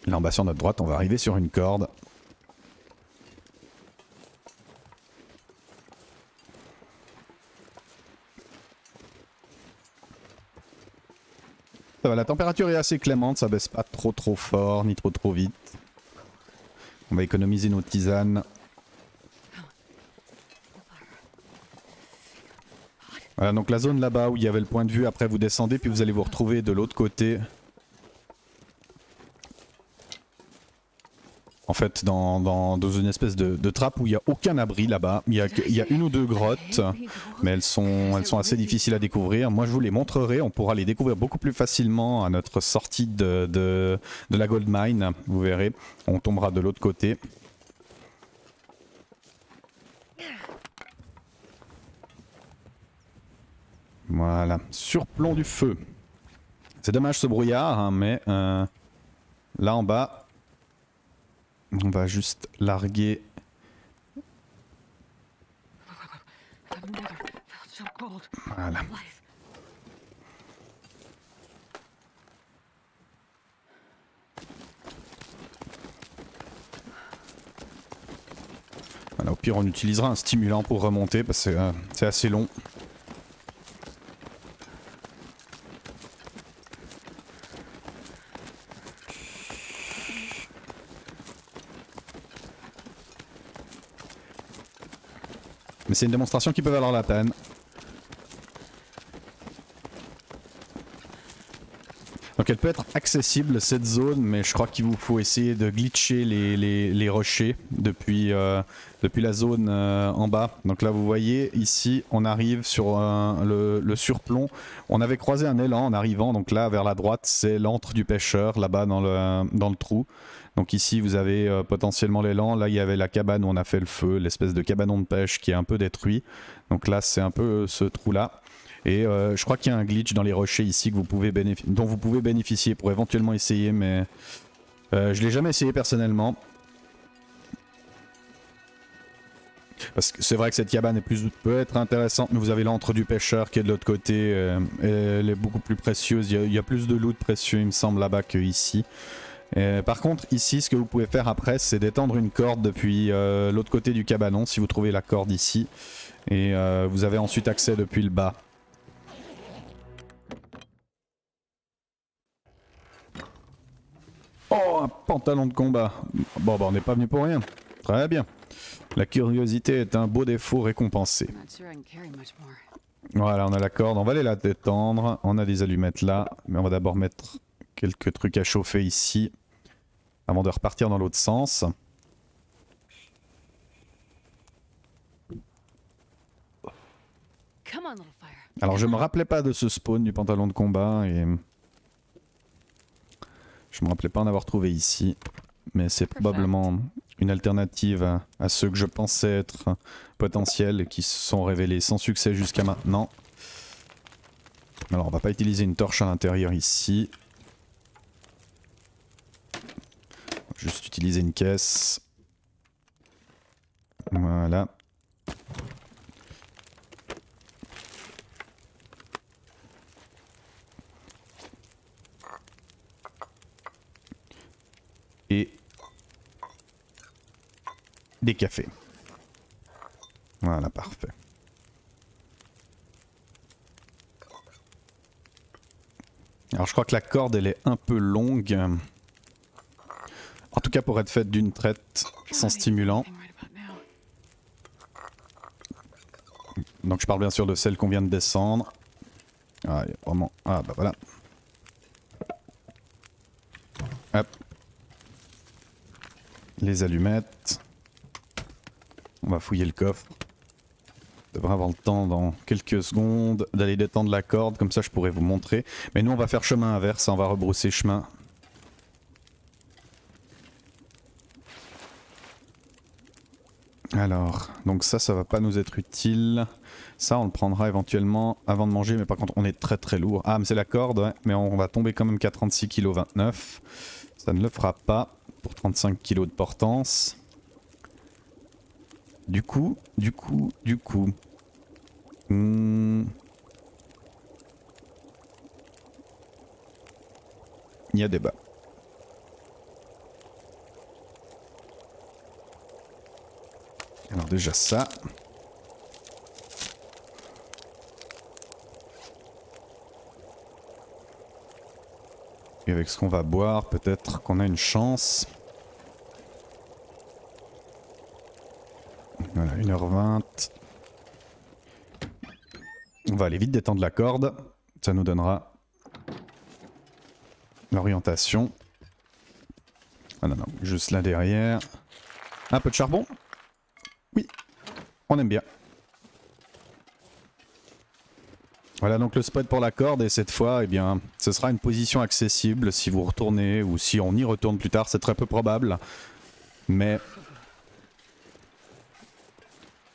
Là en bas sur notre droite, on va arriver sur une corde. Ça va, la température est assez clémente, ça baisse pas trop fort ni trop vite. On va économiser nos tisanes. Voilà, donc la zone là-bas où il y avait le point de vue, après vous descendez puis vous allez vous retrouver de l'autre côté. En fait, dans une espèce de trappe où il n'y a aucun abri là-bas. Il y a une ou deux grottes, mais elles sont assez difficiles à découvrir. Moi, je vous les montrerai. On pourra les découvrir beaucoup plus facilement à notre sortie de la Gold Mine. Vous verrez, on tombera de l'autre côté. Voilà, surplomb du feu. C'est dommage ce brouillard, hein, mais là en bas... On va juste larguer. Voilà. Voilà, au pire on utilisera un stimulant pour remonter parce que c'est assez long. Mais c'est une démonstration qui peut valoir la peine. Donc elle peut être accessible cette zone, mais je crois qu'il vous faut essayer de glitcher les rochers depuis la zone en bas. Donc là vous voyez ici on arrive sur le surplomb. On avait croisé un élan en arrivant, donc là vers la droite c'est l'antre du pêcheur là-bas dans le trou. Donc ici vous avez potentiellement l'élan, là il y avait la cabane où on a fait le feu, l'espèce de cabanon de pêche qui est un peu détruit. Donc là c'est un peu ce trou là. Et je crois qu'il y a un glitch dans les rochers ici que dont vous pouvez bénéficier pour éventuellement essayer, mais je l'ai jamais essayé personnellement. Parce que c'est vrai que cette cabane peut être intéressante, mais vous avez l'antre du pêcheur qui est de l'autre côté, elle est beaucoup plus précieuse, il y a plus de loot précieux il me semble là-bas que ici. Par contre ici ce que vous pouvez faire après c'est d'étendre une corde depuis l'autre côté du cabanon si vous trouvez la corde ici. Et vous avez ensuite accès depuis le bas. Oh, un pantalon de combat. Bon bah on n'est pas venu pour rien. Très bien. La curiosité est un beau défaut récompensé. Voilà, on a la corde, on va aller la détendre. On a des allumettes là, mais on va d'abord mettre quelques trucs à chauffer ici avant de repartir dans l'autre sens. Alors je me rappelais pas de ce spawn du pantalon de combat et je me rappelais pas en avoir trouvé ici, mais c'est probablement une alternative à ceux que je pensais être potentiels et qui se sont révélés sans succès jusqu'à maintenant. Alors on va pas utiliser une torche à l'intérieur ici. On va juste utiliser une caisse. Voilà. Et des cafés. Voilà, parfait. Alors je crois que la corde elle est un peu longue. En tout cas pour être faite d'une traite sans stimulant. Donc je parle bien sûr de celle qu'on vient de descendre. Ah, vraiment. Ah bah voilà. Hop. Les allumettes. On va fouiller le coffre. On devrait avoir le temps dans quelques secondes d'aller détendre la corde, comme ça je pourrais vous montrer. Mais nous on va faire chemin inverse, on va rebrousser chemin. Alors, donc ça va pas nous être utile. Ça on le prendra éventuellement avant de manger, mais par contre on est très lourd. Ah mais c'est la corde, ouais, mais on va tomber quand même qu'à 36,29 kg. Ça ne le fera pas. pour 35 kilos de portance. Du coup... Il y a débat. Alors déjà ça. Et avec ce qu'on va boire, peut-être qu'on a une chance. Voilà, 1h20. On va aller vite détendre la corde. Ça nous donnera l'orientation. Ah non, non, juste là derrière. Un peu de charbon? Oui, on aime bien. Voilà donc le spot pour la corde et cette fois, eh bien, ce sera une position accessible si vous retournez ou si on y retourne plus tard, c'est très peu probable. Mais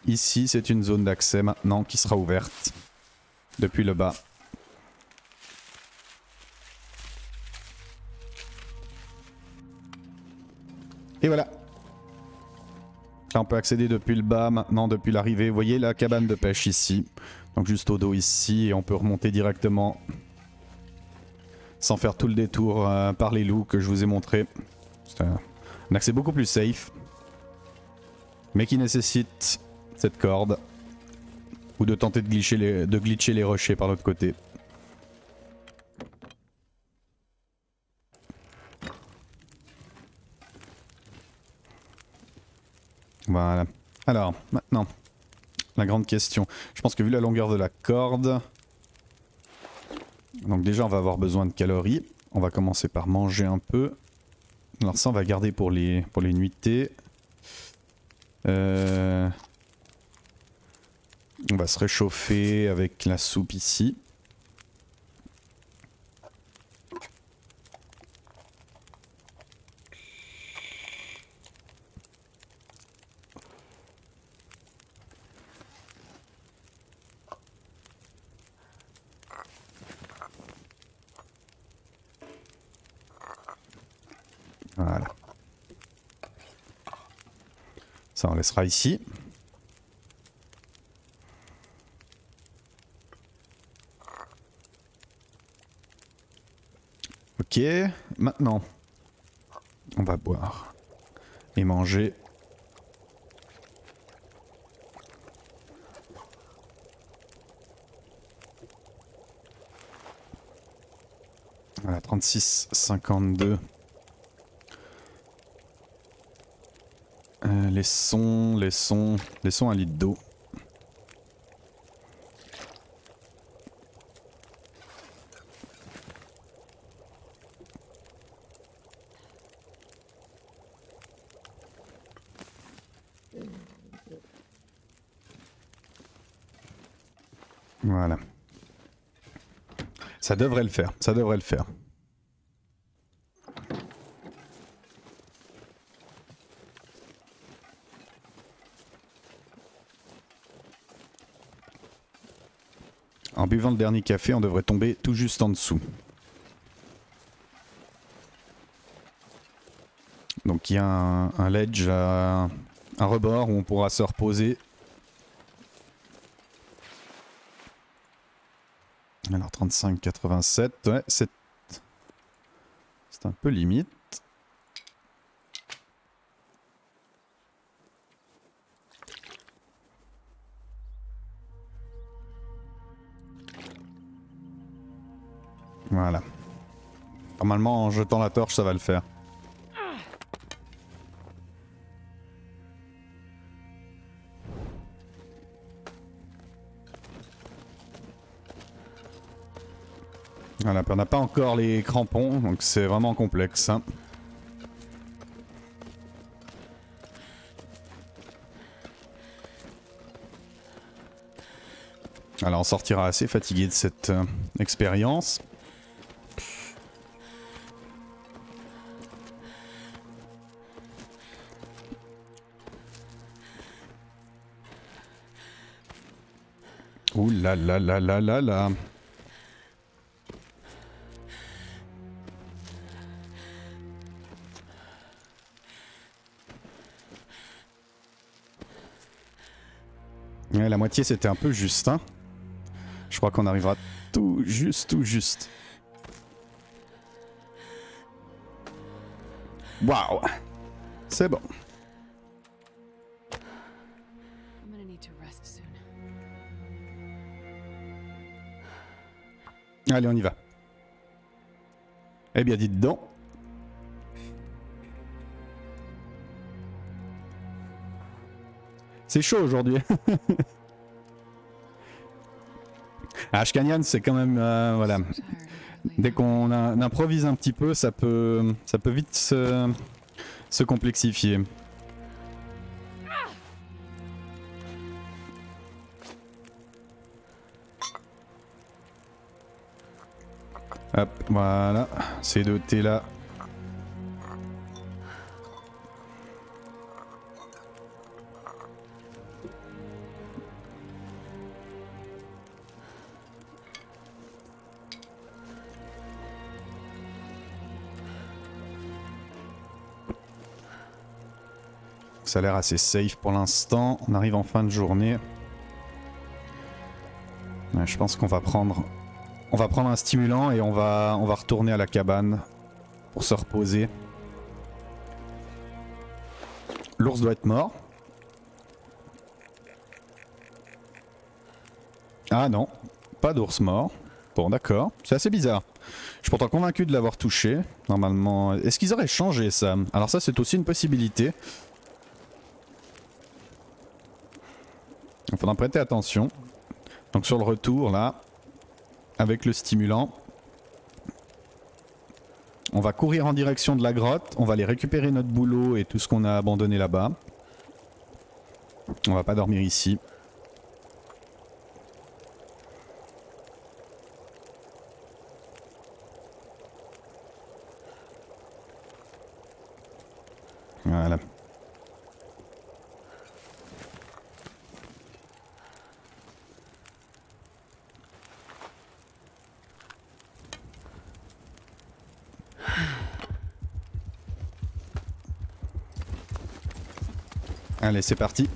ici, c'est une zone d'accès maintenant qui sera ouverte depuis le bas. Et voilà. Là, on peut accéder depuis le bas maintenant, depuis l'arrivée. Vous voyez la cabane de pêche ici. Donc juste au dos ici et on peut remonter directement sans faire tout le détour par les loups que je vous ai montré. C'est un accès beaucoup plus safe. Mais qui nécessite cette corde. Ou de tenter de glitcher les rochers par l'autre côté. Voilà. Alors, maintenant, la grande question. Je pense que vu la longueur de la corde... Donc déjà, on va avoir besoin de calories. On va commencer par manger un peu. Alors ça, on va garder pour les nuitées. On va se réchauffer avec la soupe ici. Voilà. Ça, on laissera ici. Ok, maintenant, on va boire et manger. Voilà, 36,52. Laissons 1 litre d'eau. Voilà. Ça devrait le faire, ça devrait le faire. En buvant le dernier café, on devrait tomber tout juste en dessous. Donc il y a un ledge à un rebord où on pourra se reposer. Alors 35,87, ouais, c'est un peu limite. Voilà. Normalement, en jetant la torche, ça va le faire. Voilà, on n'a pas encore les crampons, donc c'est vraiment complexe. Hein. Alors on sortira assez fatigué de cette expérience. Ouh là là là là là là. Ouais, la moitié c'était un peu juste, hein. Je crois qu'on arrivera tout juste, tout juste. Waouh! C'est bon. Allez, on y va. Eh bien, dites donc. C'est chaud aujourd'hui. Ashkanyan, c'est quand même... voilà. Dès qu'on improvise un petit peu, ça peut vite se complexifier. Hop, voilà. Ces deux thés là. Ça a l'air assez safe pour l'instant. On arrive en fin de journée. Ouais, je pense qu'on va prendre... On va prendre un stimulant et on va retourner à la cabane pour se reposer. L'ours doit être mort. Ah non, pas d'ours mort. Bon d'accord, c'est assez bizarre. Je suis pourtant convaincu de l'avoir touché. Normalement, est-ce qu'ils auraient changé ça? Alors ça c'est aussi une possibilité. Il faudra prêter attention. Donc sur le retour là, avec le stimulant, on va courir en direction de la grotte, on va aller récupérer notre boulot et tout ce qu'on a abandonné là-bas. On va pas dormir ici. Voilà. Allez, c'est parti.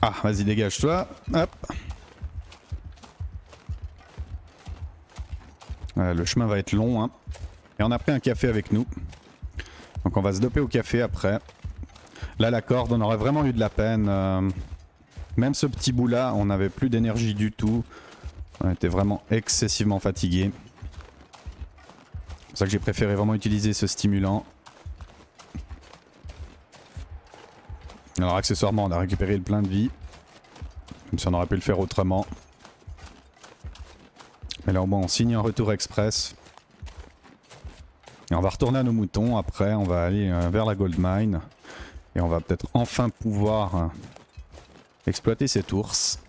Ah, vas-y, dégage-toi. Hop. Le chemin va être long, hein. Et on a pris un café avec nous. Donc on va se doper au café après. Là, la corde, on aurait vraiment eu de la peine. Même ce petit bout-là, on n'avait plus d'énergie du tout. On était vraiment excessivement fatigué. C'est pour ça que j'ai préféré vraiment utiliser ce stimulant. Alors accessoirement, on a récupéré le plein de vie. Même si on aurait pu le faire autrement. Mais là au moins on signe un retour express. Et on va retourner à nos moutons. Après on va aller vers la gold mine. Et on va peut-être enfin pouvoir exploiter cet ours.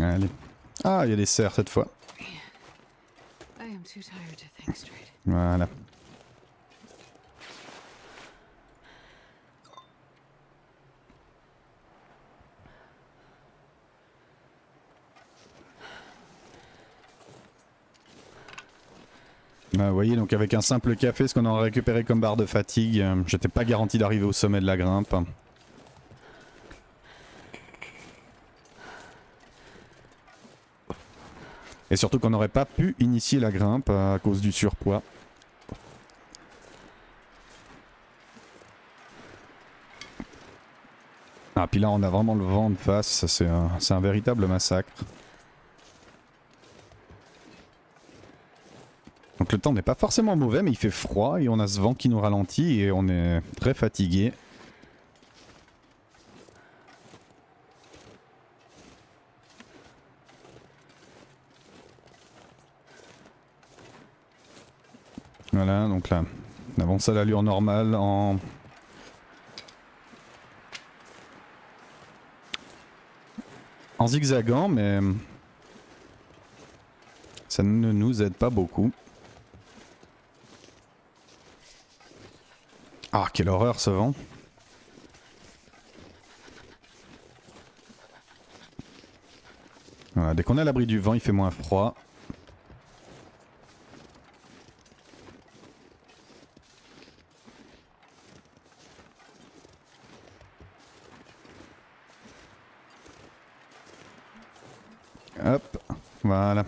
Allez. Ah, il y a des cerfs cette fois. Voilà. Vous voyez, donc avec un simple café, ce qu'on a récupéré comme barre de fatigue, j'étais pas garanti d'arriver au sommet de la grimpe. Et surtout qu'on n'aurait pas pu initier la grimpe à cause du surpoids. Ah, puis là on a vraiment le vent de face, c'est un véritable massacre. Donc le temps n'est pas forcément mauvais, mais il fait froid et on a ce vent qui nous ralentit et on est très fatigué. Voilà, donc là, on avance à l'allure normale en zigzagant, mais ça ne nous aide pas beaucoup. Ah, quelle horreur ce vent. Voilà, dès qu'on est à l'abri du vent, il fait moins froid. Hop, voilà.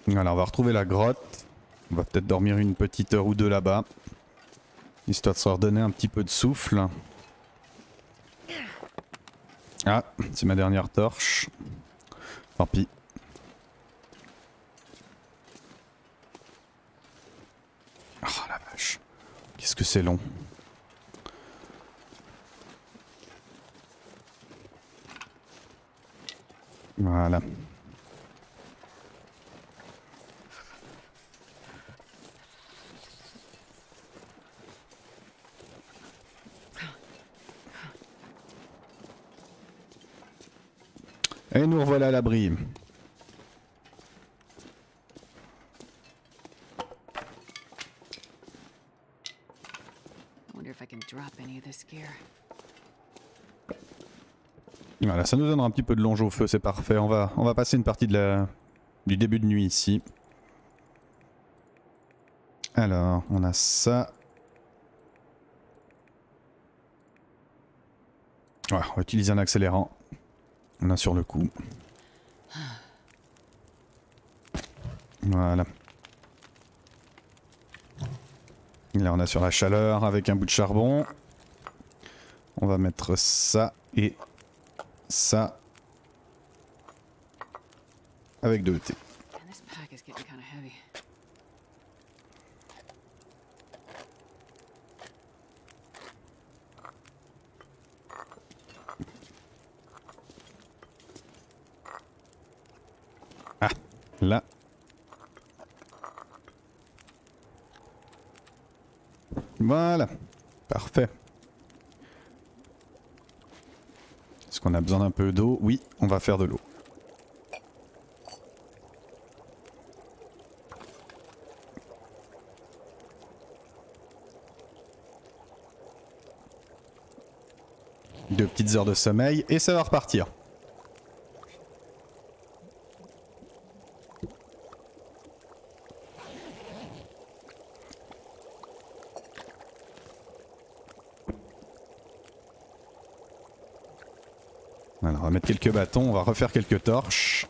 Alors on va retrouver la grotte. On va peut-être dormir une petite heure ou deux là-bas. Histoire de se redonner un petit peu de souffle. Ah, c'est ma dernière torche. Tant pis. Oh la vache. Qu'est-ce que c'est long. Voilà. Et nous revoilà à l'abri. Voilà, ça nous donnera un petit peu de longe au feu, c'est parfait. On va passer une partie du début de nuit ici. Alors, on a ça. Ouais, on va utiliser un accélérant. On a sur le coup. Voilà. Là on a sur la chaleur avec un bout de charbon. On va mettre ça et ça avec 2 thé. Ah, là. Voilà, parfait. Est-ce qu'on a besoin d'un peu d'eau? Oui, on va faire de l'eau. Deux petites heures de sommeil et ça va repartir. Alors on va mettre quelques bâtons, on va refaire quelques torches.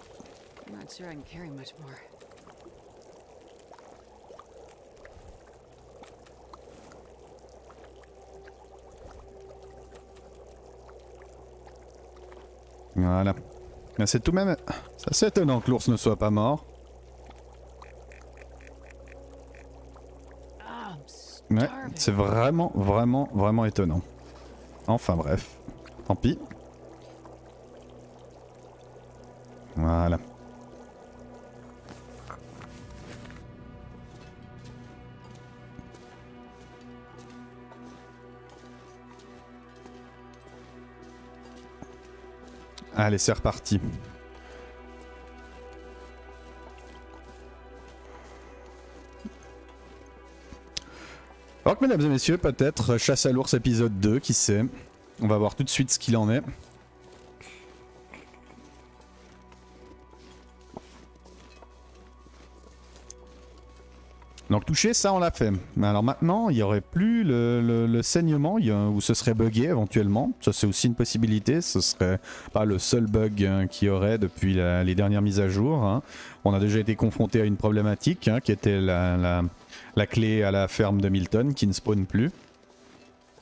Voilà. C'est tout de même... C'est assez étonnant que l'ours ne soit pas mort. Ouais, c'est vraiment étonnant. Enfin bref. Tant pis. Voilà. Allez, c'est reparti. Alors que mesdames et messieurs, peut-être Chasse à l'ours épisode 2, qui sait. On va voir tout de suite ce qu'il en est. Donc toucher, ça on l'a fait. Mais alors maintenant, il n'y aurait plus le saignement, où ce serait buggé éventuellement. Ça c'est aussi une possibilité, ce serait pas le seul bug qu'il y aurait depuis les dernières mises à jour. Hein. On a déjà été confronté à une problématique qui était la clé à la ferme de Milton qui ne spawn plus.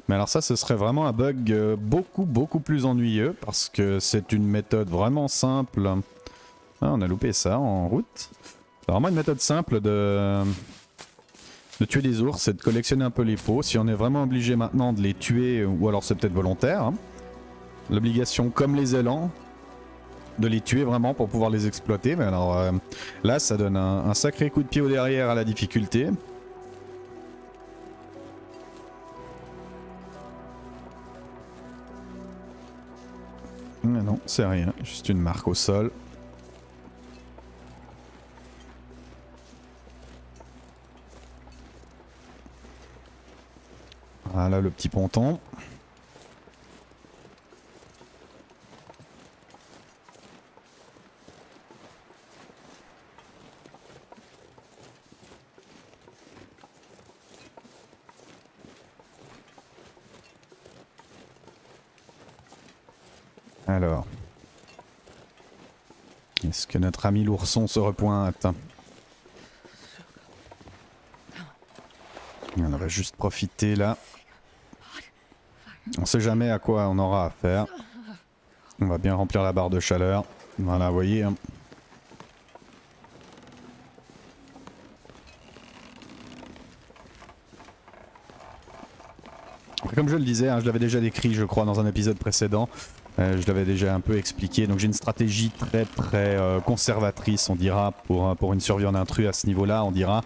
Mais alors ça, ce serait vraiment un bug beaucoup plus ennuyeux parce que c'est une méthode vraiment simple. Ah, on a loupé ça en route. C'est vraiment une méthode simple de tuer des ours, c'est de collectionner un peu les peaux. Si on est vraiment obligé maintenant de les tuer, ou alors c'est peut-être volontaire, hein. L'obligation, comme les élans, de les tuer vraiment pour pouvoir les exploiter. Mais alors là, ça donne un sacré coup de pied au derrière à la difficulté. Mais non, c'est rien, juste une marque au sol. Voilà le petit ponton. Alors, est-ce que notre ami l'ourson se repointe? On va juste profiter là. On sait jamais à quoi on aura affaire. On va bien remplir la barre de chaleur. Voilà, vous voyez. Hein. Comme je le disais, hein, je l'avais déjà décrit je crois dans un épisode précédent, je l'avais déjà un peu expliqué, donc j'ai une stratégie très conservatrice on dira pour une survie en intrus à ce niveau là on dira,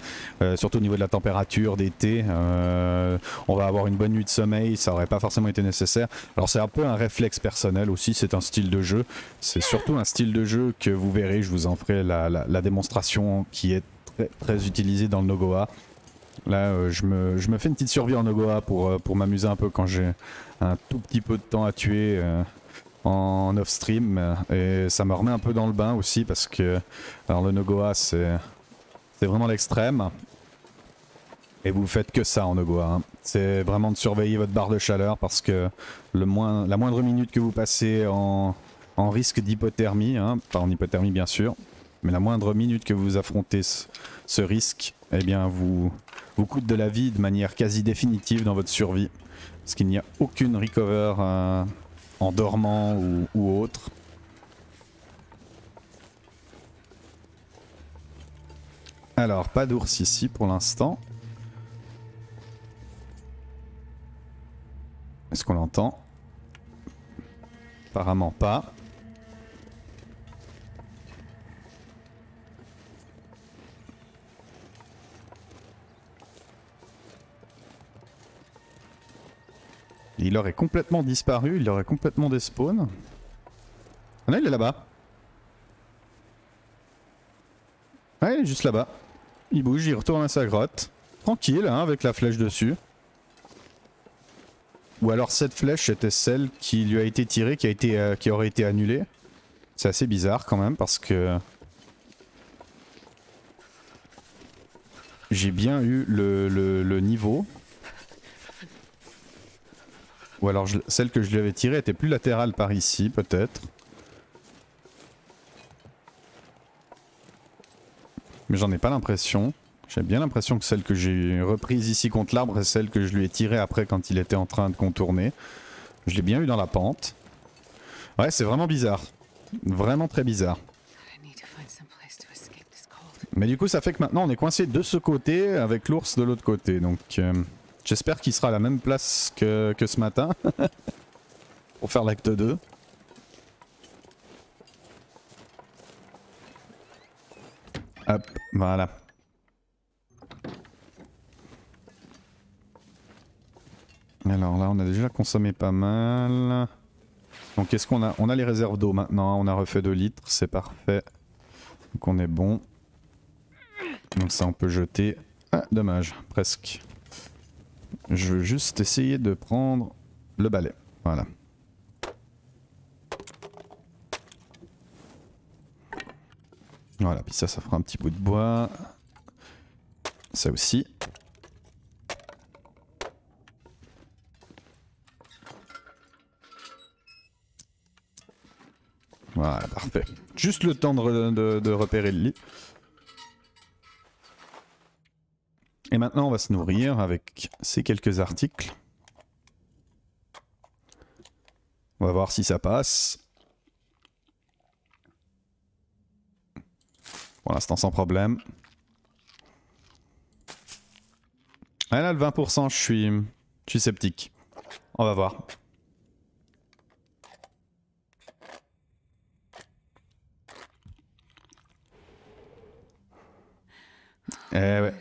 surtout au niveau de la température d'été, on va avoir une bonne nuit de sommeil, ça aurait pas forcément été nécessaire, alors c'est un peu un réflexe personnel aussi, c'est un style de jeu, c'est surtout un style de jeu que vous verrez, je vous en ferai la démonstration qui est très utilisée dans le Nogoa. Là, je me fais une petite survie en Nogoa pour m'amuser un peu quand j'ai un tout petit peu de temps à tuer en off-stream. Et ça me remet un peu dans le bain aussi parce que alors le Nogoa c'est vraiment l'extrême. Et vous faites que ça en Nogoa. Hein. C'est vraiment de surveiller votre barre de chaleur parce que la moindre minute que vous passez en risque d'hypothermie, hein, pas en hypothermie bien sûr, mais la moindre minute que vous affrontez ce risque, eh bien vous coûte de la vie de manière quasi définitive dans votre survie. Parce qu'il n'y a aucune recover en dormant ou autre. Alors, pas d'ours ici pour l'instant. Est-ce qu'on l'entend? Apparemment pas. Il aurait complètement disparu, il aurait complètement despawn. Ah non, il est là-bas. Ah, il est juste là-bas. Il bouge, il retourne à sa grotte. Tranquille, hein, avec la flèche dessus. Ou alors cette flèche était celle qui lui a été tirée, qui aurait été annulée. C'est assez bizarre quand même parce que... J'ai bien eu le niveau. Ou alors celle que je lui avais tirée était plus latérale par ici, peut-être. Mais j'en ai pas l'impression. J'ai bien l'impression que celle que j'ai reprise ici contre l'arbre est celle que je lui ai tirée après quand il était en train de contourner. Je l'ai bien eu dans la pente. Ouais, c'est vraiment bizarre. Vraiment très bizarre. Mais du coup, ça fait que maintenant on est coincé de ce côté avec l'ours de l'autre côté. Donc... j'espère qu'il sera à la même place que ce matin pour faire l'acte 2. Hop, voilà. Alors là, on a déjà consommé pas mal. Donc qu'est-ce qu'on a? On a les réserves d'eau maintenant, on a refait 2 litres, c'est parfait. Donc on est bon. Donc ça on peut jeter. Ah, dommage, presque. Je veux juste essayer de prendre le balai. Voilà. Voilà, puis ça fera un petit bout de bois. Ça aussi. Voilà, parfait. Juste le temps de repérer le lit. Et maintenant, on va se nourrir avec ces quelques articles. On va voir si ça passe. Pour l'instant, sans problème. Ah là, le 20%, je suis sceptique. On va voir. Eh ouais.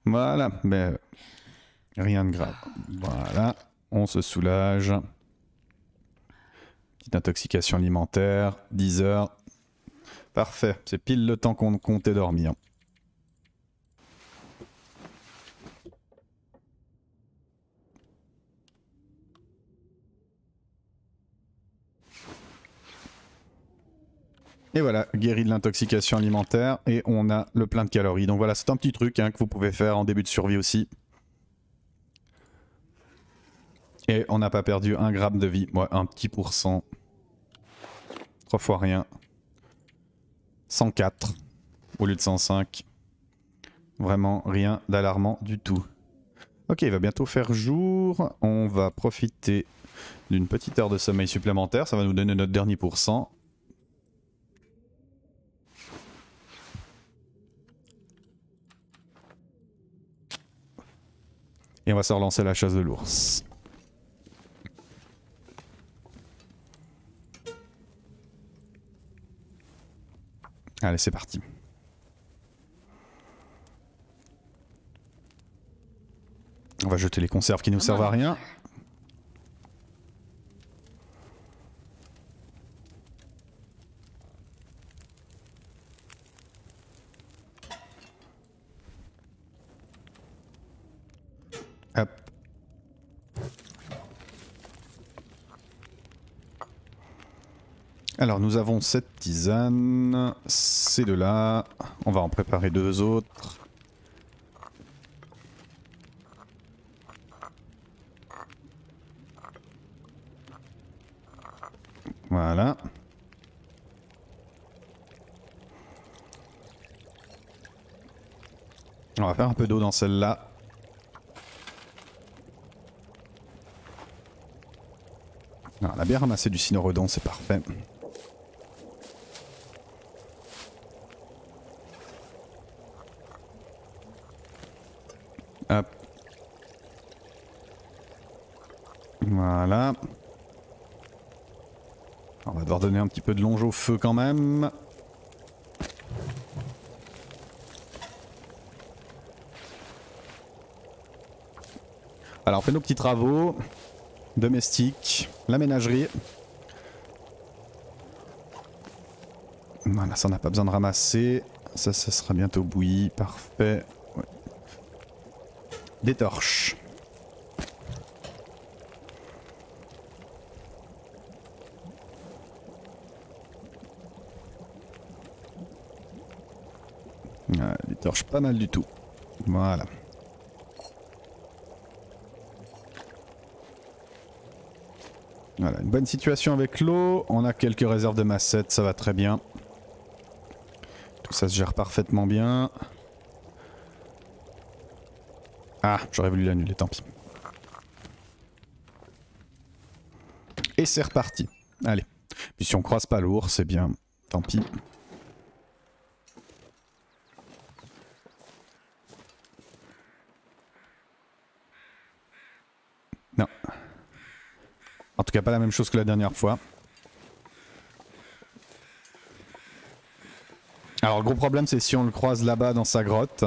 Voilà, mais rien de grave. Voilà, on se soulage. Petite intoxication alimentaire, 10 heures. Parfait, c'est pile le temps qu'on comptait dormir. Et voilà, guéri de l'intoxication alimentaire et on a le plein de calories. Donc voilà, c'est un petit truc hein, que vous pouvez faire en début de survie aussi. Et on n'a pas perdu 1 gramme de vie, ouais, un petit pourcent. 3 fois rien. 104 au lieu de 105. Vraiment rien d'alarmant du tout. Ok, il va bientôt faire jour. On va profiter d'une petite heure de sommeil supplémentaire. Ça va nous donner notre dernier pourcent. Et on va se relancer la chasse de l'ours. Allez, c'est parti. On va jeter les conserves qui nous servent à rien. Hop. Alors nous avons cette tisane, ces deux-là. On va en préparer 2 autres. Voilà. On va faire un peu d'eau dans celle-là. On a bien ramassé du cynorhodon, c'est parfait. Hop. Voilà. On va devoir donner un petit peu de longe au feu quand même. Alors on fait nos petits travaux domestiques, la ménagerie. Voilà, ça on n'a pas besoin de ramasser. Ça sera bientôt bouilli, parfait. Ouais. Des torches. Des torches pas mal du tout. Voilà. Voilà, une bonne situation avec l'eau. On a quelques réserves de massettes, ça va très bien. Tout ça se gère parfaitement bien. Ah, j'aurais voulu l'annuler, tant pis. Et c'est reparti. Allez. Puis si on croise pas l'ours, c'est bien. Tant pis. Non. En tout cas, pas la même chose que la dernière fois. Alors le gros problème, c'est si on le croise là-bas dans sa grotte,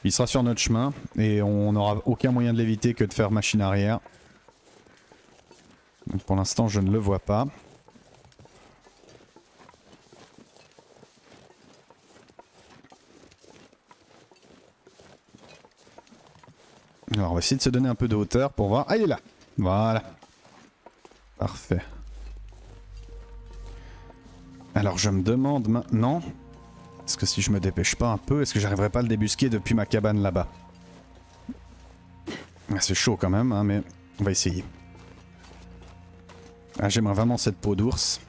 il sera sur notre chemin et on n'aura aucun moyen de l'éviter que de faire machine arrière. Donc pour l'instant, je ne le vois pas. Alors on va essayer de se donner un peu de hauteur pour voir. Ah, il est là. Voilà. Parfait. Alors je me demande maintenant, est-ce que si je me dépêche pas un peu, est-ce que j'arriverai pas à le débusquer depuis ma cabane là-bas? Ah, c'est chaud quand même, hein, mais on va essayer. Ah, j'aimerais vraiment cette peau d'ours.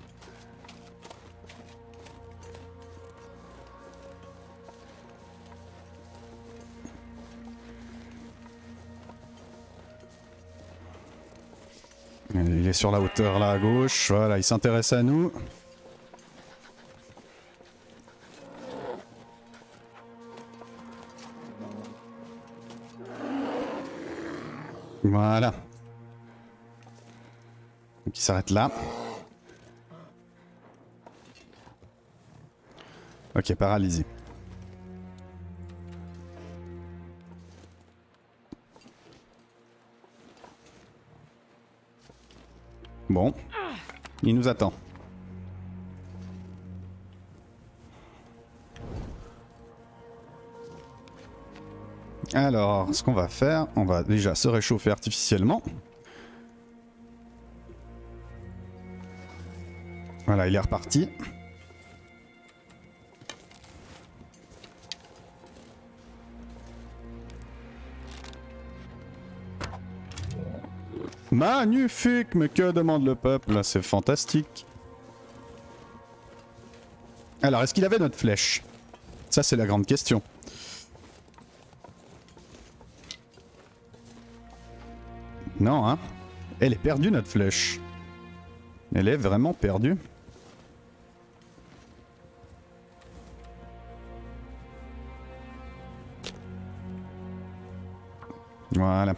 Il est sur la hauteur là à gauche, voilà, il s'intéresse à nous. Voilà. Donc il s'arrête là. Ok, paralysé. Bon, il nous attend. Alors, ce qu'on va faire, on va déjà se réchauffer artificiellement. Voilà, il est reparti. Magnifique, mais que demande le peuple? C'est fantastique. Alors, est-ce qu'il avait notre flèche? Ça, c'est la grande question. Non, hein? Elle est perdue, notre flèche. Elle est vraiment perdue. Voilà.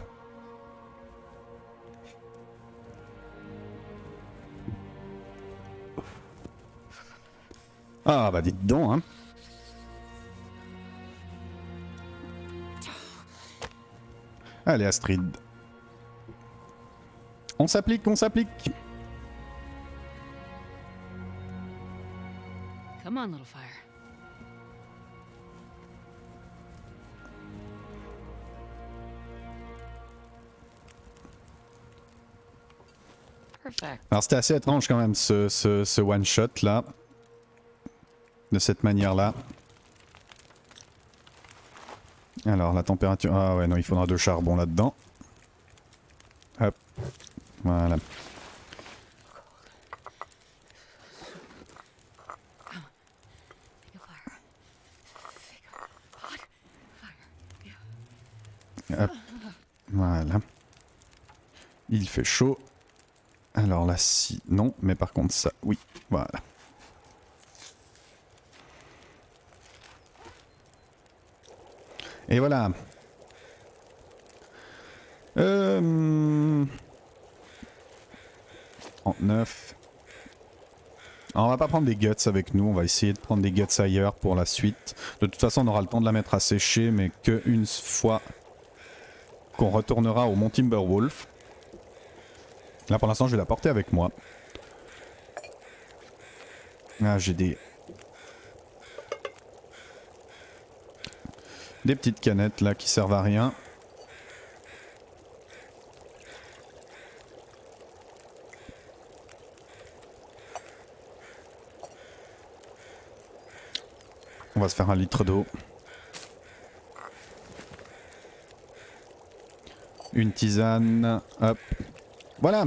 Ah bah dites donc, hein. Allez Astrid. On s'applique, on s'applique. Come on, little fire. Perfect. Alors c'était assez étrange quand même ce one shot là. De cette manière là. Alors la température... Ah ouais non, il faudra 2 charbons là-dedans. Hop. Voilà. Hop. Voilà. Il fait chaud. Alors là si... Non, mais par contre ça... Oui, voilà. Et voilà. 39. Alors on va pas prendre des guts avec nous, on va essayer de prendre des guts ailleurs pour la suite. De toute façon on aura le temps de la mettre à sécher, mais qu'une fois qu'on retournera au Mont Timberwolf. Là pour l'instant je vais la porter avec moi. Ah j'ai des petites canettes là qui servent à rien. On va se faire 1 litre d'eau. Une tisane. Hop. Voilà.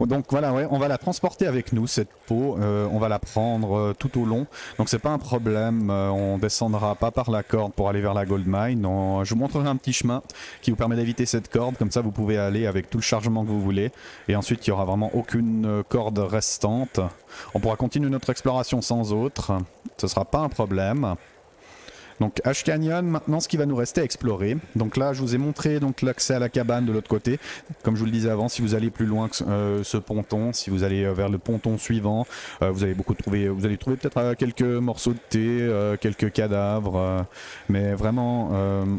Donc voilà, ouais, on va la transporter avec nous cette peau, on va la prendre tout au long, donc c'est pas un problème, on descendra pas par la corde pour aller vers la gold mine, je vous montrerai un petit chemin qui vous permet d'éviter cette corde, comme ça vous pouvez aller avec tout le chargement que vous voulez, et ensuite il n'y aura vraiment aucune corde restante, on pourra continuer notre exploration sans autre, ce sera pas un problème. Donc Ash Canyon, maintenant ce qui va nous rester à explorer. Donc là je vous ai montré donc l'accès à la cabane de l'autre côté. Comme je vous le disais avant, si vous allez plus loin que ce ponton, si vous allez vers le ponton suivant, vous allez trouver peut-être quelques morceaux de thé, quelques cadavres, mais vraiment,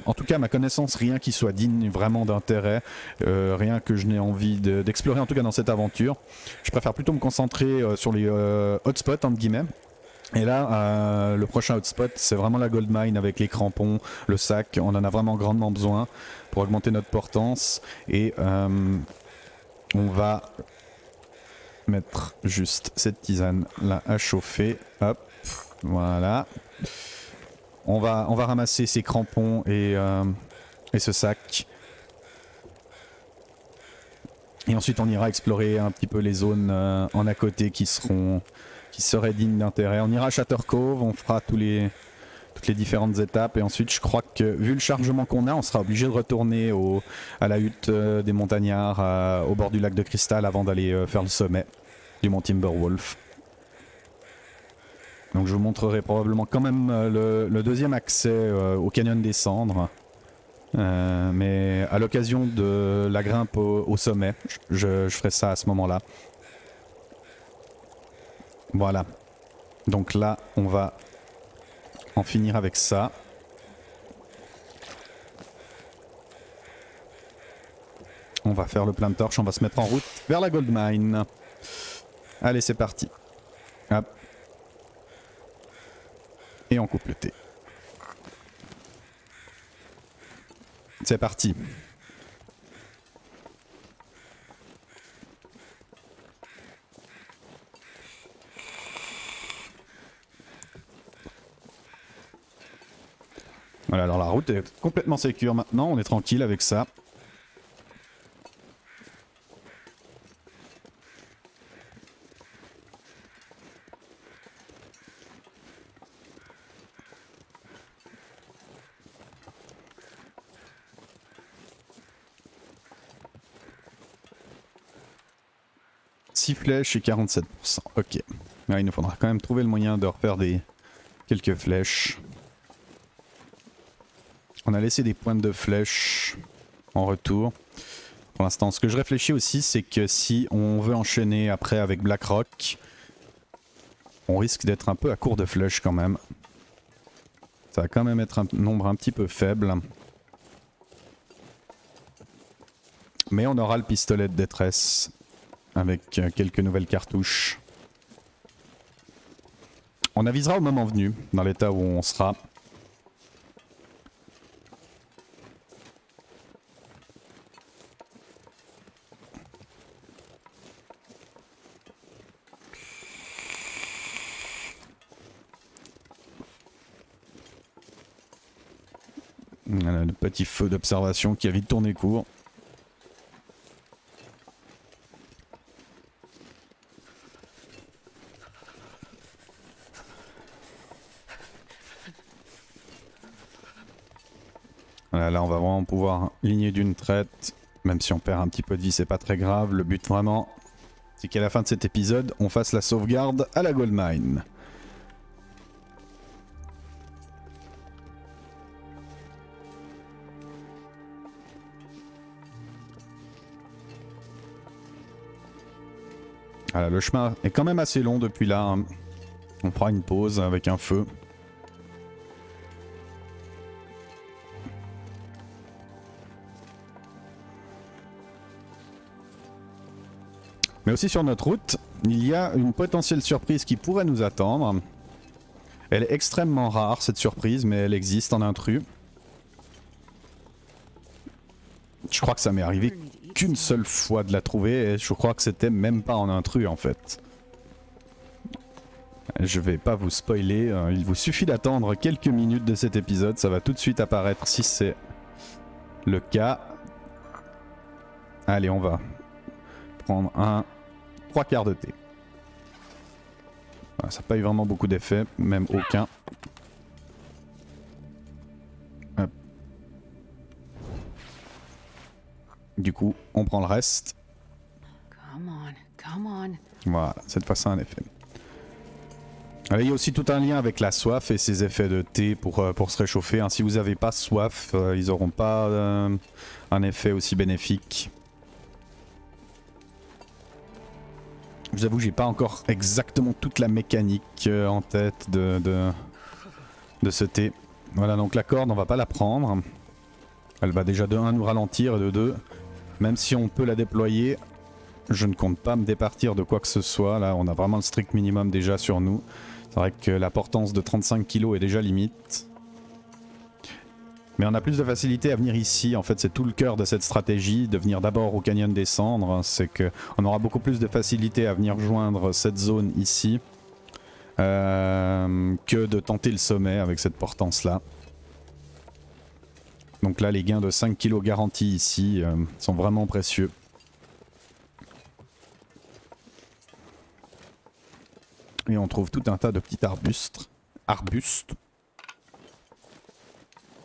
en tout cas à ma connaissance, rien qui soit digne vraiment d'intérêt, rien que je n'ai envie d'explorer en tout cas dans cette aventure. Je préfère plutôt me concentrer sur les hotspots entre guillemets. Et là, le prochain hotspot, c'est vraiment la gold mine avec les crampons, le sac. On en a vraiment grandement besoin pour augmenter notre portance. Et on va mettre juste cette tisane là à chauffer. Hop, voilà. On va ramasser ces crampons et ce sac. Et ensuite, on ira explorer un petit peu les zones en à côté qui seraient dignes d'intérêt. On ira à Shatter Cove, on fera toutes les différentes étapes et ensuite je crois que vu le chargement qu'on a, on sera obligé de retourner à la hutte des montagnards au bord du lac de cristal avant d'aller faire le sommet du Mont Timberwolf. Donc je vous montrerai probablement quand même le deuxième accès au canyon des cendres. Mais à l'occasion de la grimpe au sommet, je ferai ça à ce moment-là. Voilà. Donc là, on va en finir avec ça. On va faire le plein de torches, on va se mettre en route vers la gold mine. Allez, c'est parti. Hop. Et on coupe le thé. C'est parti. Voilà, alors la route est complètement sécure maintenant, on est tranquille avec ça. 6 flèches et 47%. Ok. Ouais, il nous faudra quand même trouver le moyen de refaire quelques flèches. On a laissé des pointes de flèches en retour. Pour l'instant, ce que je réfléchis aussi, c'est que si on veut enchaîner après avec Blackrock, on risque d'être un peu à court de flèches quand même. Ça va quand même être un nombre un petit peu faible. Mais on aura le pistolet de détresse avec quelques nouvelles cartouches. On avisera au moment venu, dans l'état où on sera. Voilà, le petit feu d'observation qui a vite tourné court. Voilà, là on va vraiment pouvoir ligner d'une traite. Même si on perd un petit peu de vie, c'est pas très grave. Le but vraiment, c'est qu'à la fin de cet épisode, on fasse la sauvegarde à la Gold Mine. Voilà, le chemin est quand même assez long depuis là. Hein. On fera une pause avec un feu. Mais aussi sur notre route, il y a une potentielle surprise qui pourrait nous attendre. Elle est extrêmement rare cette surprise, mais elle existe en intrus. Je crois que ça m'est arrivé qu'une seule fois de la trouver et je crois que c'était même pas en intrus en fait. Je vais pas vous spoiler, il vous suffit d'attendre quelques minutes de cet épisode, ça va tout de suite apparaître si c'est le cas. Allez, on va prendre un 3/4 de thé. Voilà, ça n'a pas eu vraiment beaucoup d'effet, même aucun. Hop. Du coup, on prend le reste. Voilà, cette fois-ci un effet. Alors, il y a aussi tout un lien avec la soif et ses effets de thé pour se réchauffer. Hein. Si vous n'avez pas soif, ils n'auront pas un effet aussi bénéfique. Je vous avoue, j'ai pas encore exactement toute la mécanique en tête de ce thé. Voilà, donc la corde, on va pas la prendre. Elle va déjà de 1 nous ralentir et de 2, même si on peut la déployer, je ne compte pas me départir de quoi que ce soit. Là, on a vraiment le strict minimum déjà sur nous. C'est vrai que la portance de 35 kg est déjà limite. Mais on a plus de facilité à venir ici, en fait c'est tout le cœur de cette stratégie, de venir d'abord au canyon des cendres, c'est qu'on aura beaucoup plus de facilité à venir rejoindre cette zone ici que de tenter le sommet avec cette portance là. Donc là les gains de 5 kg garantis ici sont vraiment précieux. Et on trouve tout un tas de petits arbustes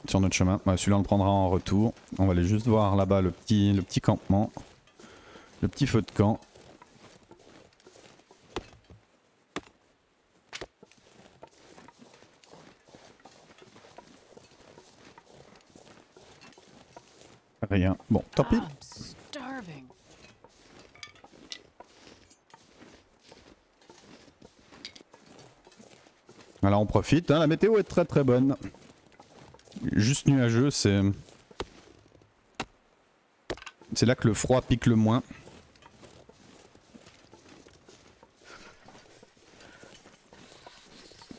sur notre chemin. Ouais, celui-là on le prendra en retour. On va aller juste voir là-bas le petit campement. Le petit feu de camp. Rien. Bon, tant pis. Alors on profite, hein, la météo est très très bonne. Juste nuageux, c'est là que le froid pique le moins.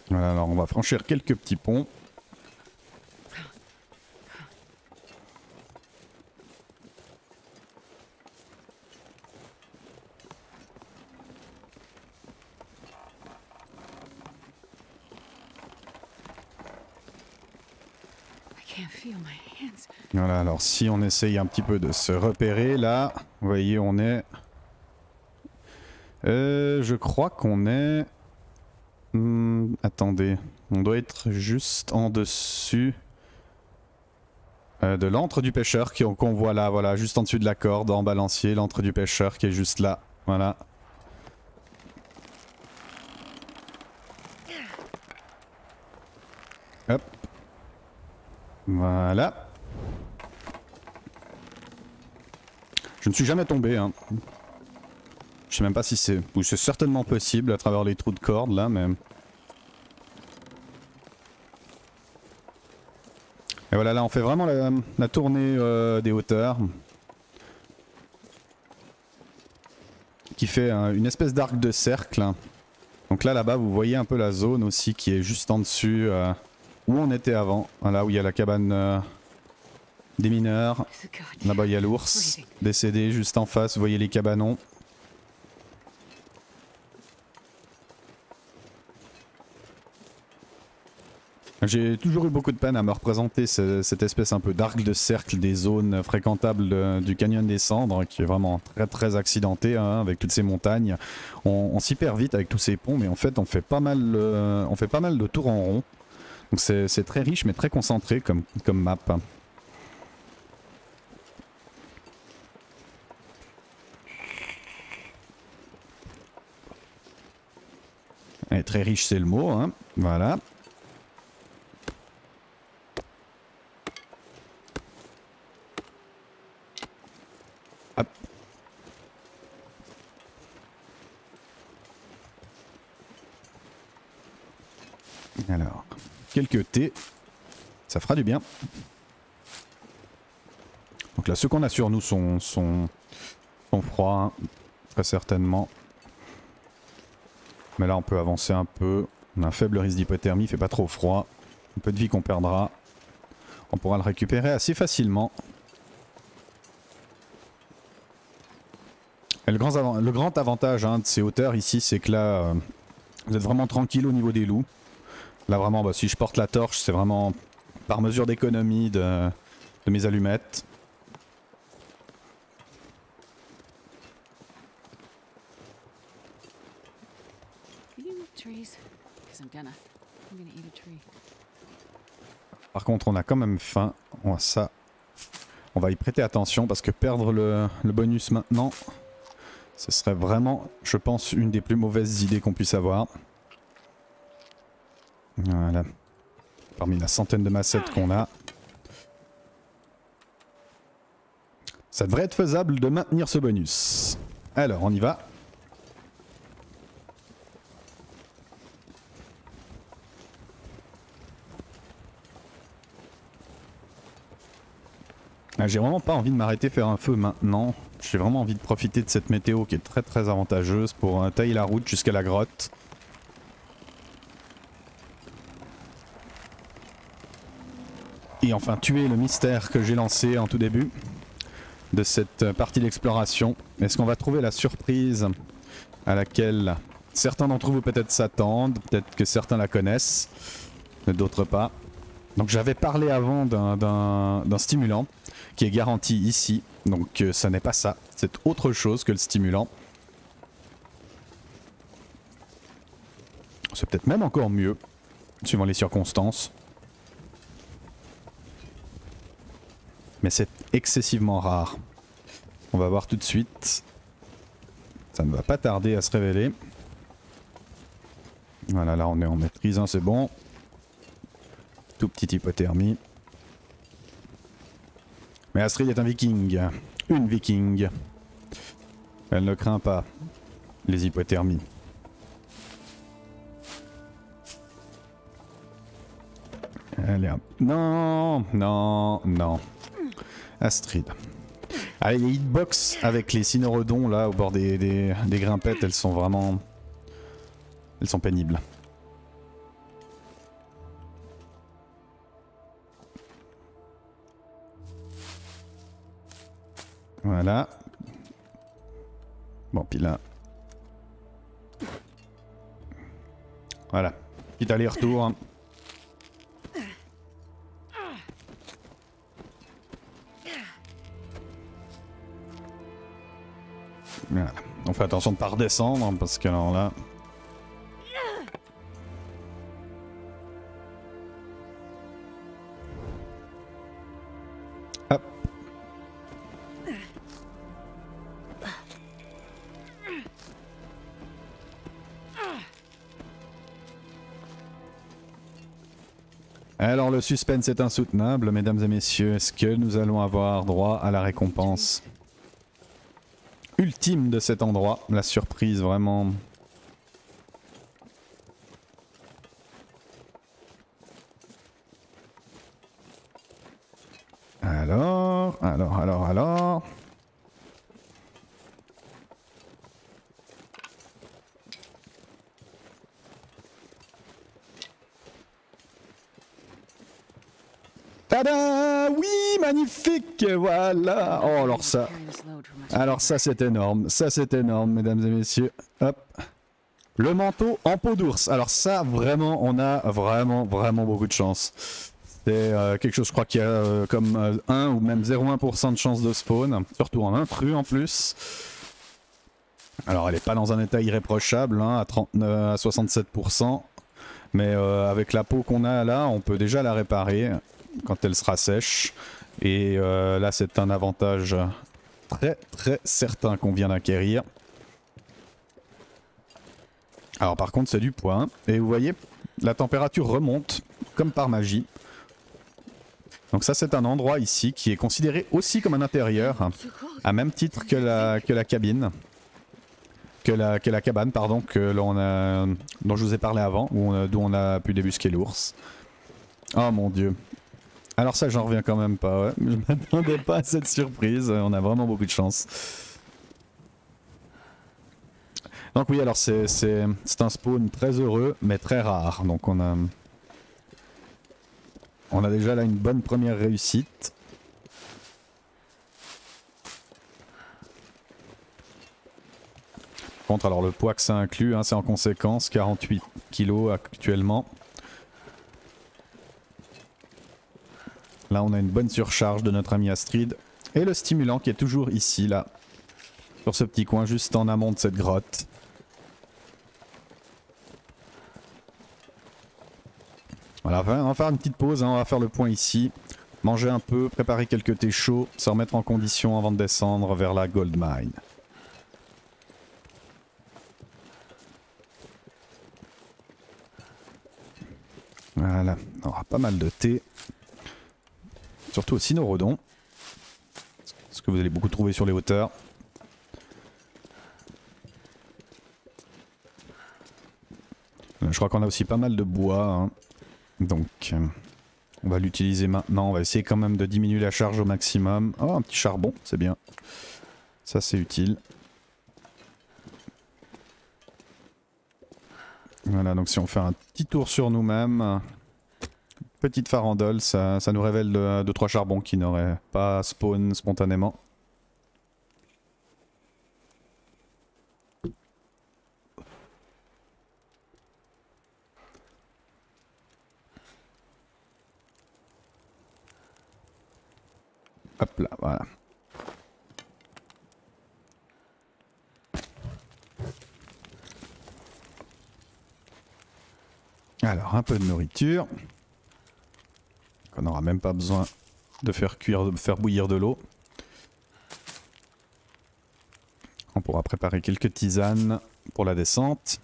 Voilà, alors on va franchir quelques petits ponts. Voilà, alors si on essaye un petit peu de se repérer là, vous voyez on est... je crois qu'on est... attendez, on doit être juste en dessus de l'antre du pêcheur qu'on voit là, voilà, juste en dessus de la corde en balancier, l'antre du pêcheur qui est juste là, voilà. Hop. Voilà. Je ne suis jamais tombé, hein. Je sais même pas si c'est... Ou c'est certainement possible à travers les trous de corde là, mais... Et voilà, là on fait vraiment la tournée des hauteurs. Qui fait une espèce d'arc de cercle. Donc là-bas vous voyez un peu la zone aussi qui est juste en dessus où on était avant. Là où il y a la cabane des mineurs. Là-bas il y a l'ours décédé juste en face, vous voyez les cabanons. J'ai toujours eu beaucoup de peine à me représenter cette espèce un peu d'arc de cercle des zones fréquentables du canyon des Cendres, qui est vraiment très accidenté hein, avec toutes ces montagnes. On s'y perd vite avec tous ces ponts, mais en fait on fait pas mal de tours en rond. Donc c'est très riche mais très concentré comme map. Et très riche c'est le mot, hein. Voilà. Hop. Alors, quelques thés, ça fera du bien. Donc là, ceux qu'on a sur nous sont froids, hein, très certainement. Mais là, on peut avancer un peu. On a un faible risque d'hypothermie, il fait pas trop froid. Un peu de vie qu'on perdra. On pourra le récupérer assez facilement. Et le grand avantage hein, de ces hauteurs ici, c'est que là, vous êtes vraiment tranquille au niveau des loups. Là vraiment, bah, si je porte la torche, c'est vraiment par mesure d'économie de mes allumettes. Par contre, on a quand même faim. On va y prêter attention parce que perdre le bonus maintenant, ce serait vraiment, je pense, une des plus mauvaises idées qu'on puisse avoir. Voilà. Parmi la centaine de massettes qu'on a. Ça devrait être faisable de maintenir ce bonus. Alors, on y va. J'ai vraiment pas envie de m'arrêter faire un feu maintenant. J'ai vraiment envie de profiter de cette météo qui est très avantageuse pour tailler la route jusqu'à la grotte. Et enfin tuer le mystère que j'ai lancé en tout début de cette partie d'exploration. Est-ce qu'on va trouver la surprise à laquelle certains d'entre vous peut-être s'attendent, peut-être que certains la connaissent, d'autres pas. Donc j'avais parlé avant d'un stimulant qui est garanti ici, donc ça n'est pas ça, c'est autre chose que le stimulant. C'est peut-être même encore mieux, suivant les circonstances. Mais c'est excessivement rare. On va voir tout de suite. Ça ne va pas tarder à se révéler. Voilà, là on est en maîtrise, hein, c'est bon. Tout petite hypothermie. Mais Astrid est un viking. Une viking. Elle ne craint pas les hypothermies. Allez, hop. Non, non, non. Astrid. Allez, les hitbox avec les cynorhodons là au bord des grimpettes, elles sont vraiment... Elles sont pénibles. Voilà. Bon, puis là... Voilà. Petit aller-retour. Hein. Voilà. On fait attention de ne pas redescendre, hein, parce que alors là... Hop. Alors le suspense est insoutenable, mesdames et messieurs. Est-ce que nous allons avoir droit à la récompense ultime de cet endroit? La surprise vraiment... Alors... Tada! Oui, magnifique! Voilà! Oh, alors ça c'est énorme. Ça c'est énorme, mesdames et messieurs. Hop. Le manteau en peau d'ours. Alors ça, vraiment, on a vraiment beaucoup de chance. C'est quelque chose, je crois qu'il y a comme 1 ou même 0,1% de chance de spawn. Surtout en intrus en plus. Alors elle n'est pas dans un état irréprochable, hein, à 67%. Mais avec la peau qu'on a là, on peut déjà la réparer quand elle sera sèche. Et là c'est un avantage très certain qu'on vient d'acquérir. Alors par contre c'est du poids, hein. Et vous voyez, la température remonte comme par magie. Donc ça c'est un endroit ici qui est considéré aussi comme un intérieur, hein, à même titre que la cabine. Que la cabane, pardon, dont je vous ai parlé avant, d'où on a pu débusquer l'ours. Oh mon dieu. Alors ça j'en reviens quand même pas, ouais. Je m'attendais pas à cette surprise, on a vraiment beaucoup de chance. Donc oui, alors c'est un spawn très heureux, mais très rare. Donc on a déjà là une bonne première réussite. Par contre, alors le poids que ça inclut, hein, c'est en conséquence 48 kg actuellement. Là on a une bonne surcharge de notre ami Astrid. Et le stimulant qui est toujours ici, là. Sur ce petit coin, juste en amont de cette grotte. Voilà, on va faire une petite pause, hein, on va faire le point ici. Manger un peu, préparer quelques thés chauds, se remettre en condition avant de descendre vers la Gold Mine. Voilà, on aura pas mal de thé. Surtout au cynorhodon. Ce que vous allez beaucoup trouver sur les hauteurs. Je crois qu'on a aussi pas mal de bois, hein. Donc on va l'utiliser maintenant. On va essayer quand même de diminuer la charge au maximum. Oh, un petit charbon, c'est bien. Ça c'est utile. Voilà, donc si on fait un petit tour sur nous-mêmes, petite farandole, ça nous révèle 2-3 charbons qui n'auraient pas spawn spontanément. Hop là, voilà. Alors, un peu de nourriture. On n'aura même pas besoin de faire cuire, de faire bouillir de l'eau. On pourra préparer quelques tisanes pour la descente.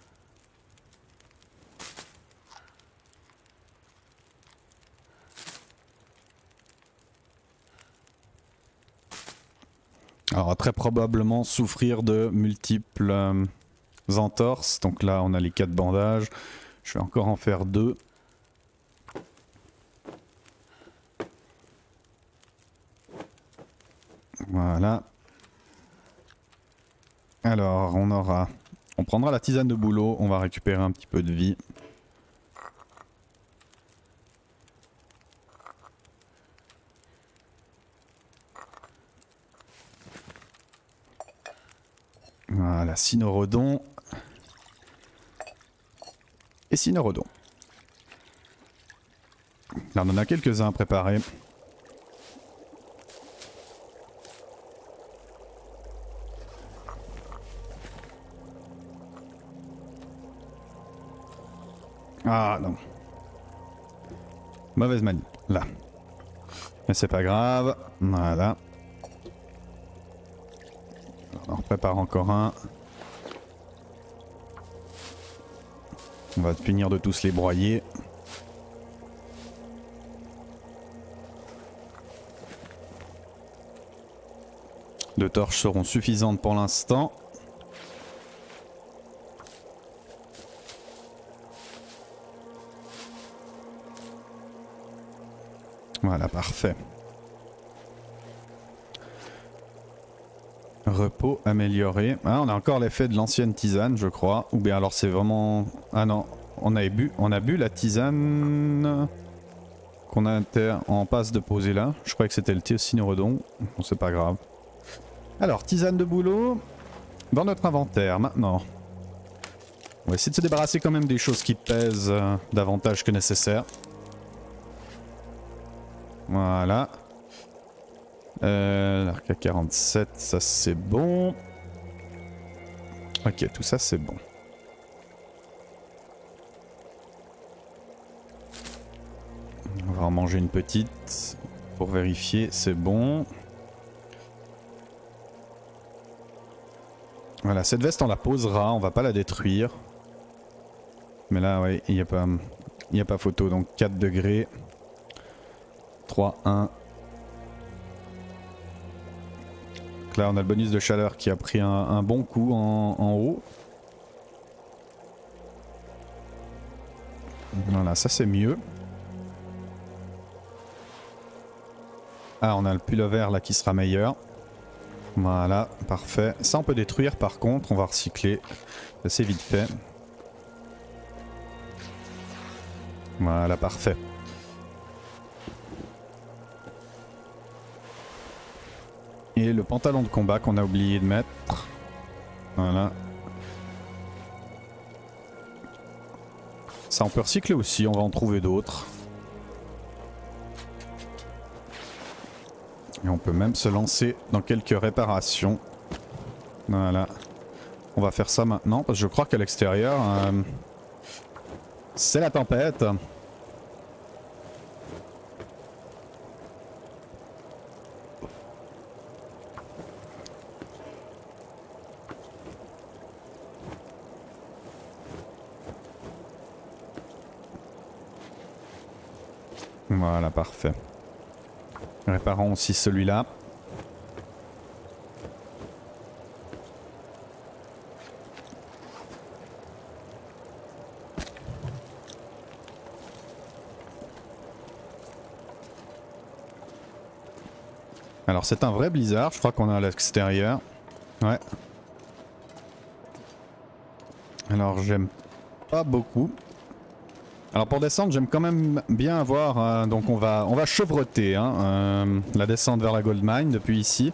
Alors très probablement souffrir de multiples entorses. Donc là on a les 4 bandages. Je vais encore en faire 2. Voilà. Alors on prendra la tisane de bouleau. On va récupérer un petit peu de vie. Voilà, cynorhodon. Et cynorhodon. Là on en a quelques-uns à préparer. Ah non. Mauvaise manie, là. Mais c'est pas grave, voilà. On en prépare encore un. On va finir de tous les broyer. 2 torches seront suffisantes pour l'instant. Voilà, parfait. Repos amélioré. Ah, on a encore l'effet de l'ancienne tisane, je crois. Ou bien alors c'est vraiment... Ah non, on a bu la tisane qu'on était en passe de poser là. Je croyais que c'était le Théocynorodon. Bon, c'est pas grave. Alors, tisane de boulot dans notre inventaire maintenant. On va essayer de se débarrasser quand même des choses qui pèsent davantage que nécessaire. Voilà. L'arc 47, ça c'est bon. Ok, tout ça c'est bon. On va en manger une petite pour vérifier, c'est bon. Voilà, cette veste on la posera, on va pas la détruire. Mais là, ouais, il n'y a pas photo, donc 4 degrés. 3, 1. Donc là on a le bonus de chaleur qui a pris un bon coup en haut. Voilà, ça c'est mieux. Ah, on a le pullover là qui sera meilleur. Voilà, parfait. Ça on peut détruire par contre, on va recycler. C'est vite fait. Voilà, parfait. Et le pantalon de combat qu'on a oublié de mettre. Voilà. Ça on peut recycler aussi, on va en trouver d'autres. Et on peut même se lancer dans quelques réparations. Voilà. On va faire ça maintenant parce que je crois qu'à l'extérieur, c'est la tempête. Voilà, parfait. Réparons aussi celui-là. Alors c'est un vrai blizzard, je crois qu'on est à l'extérieur. Ouais. Alors j'aime pas beaucoup. Alors pour descendre, j'aime quand même bien avoir, donc on va chevreter la descente vers la Gold Mine depuis ici.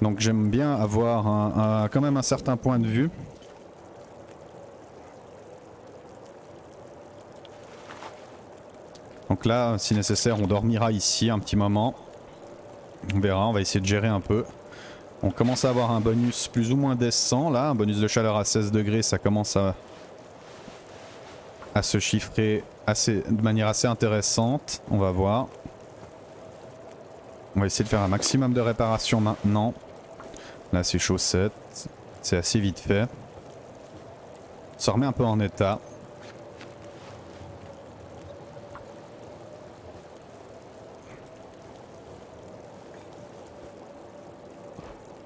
Donc j'aime bien avoir quand même un certain point de vue. Donc là, si nécessaire, on dormira ici un petit moment. On verra, on va essayer de gérer un peu. On commence à avoir un bonus plus ou moins décent là, un bonus de chaleur à 16 degrés, ça commence à se chiffrer de manière assez intéressante. On va voir. On va essayer de faire un maximum de réparation maintenant. Là c'est chaussettes, c'est assez vite fait. Ça remet un peu en état.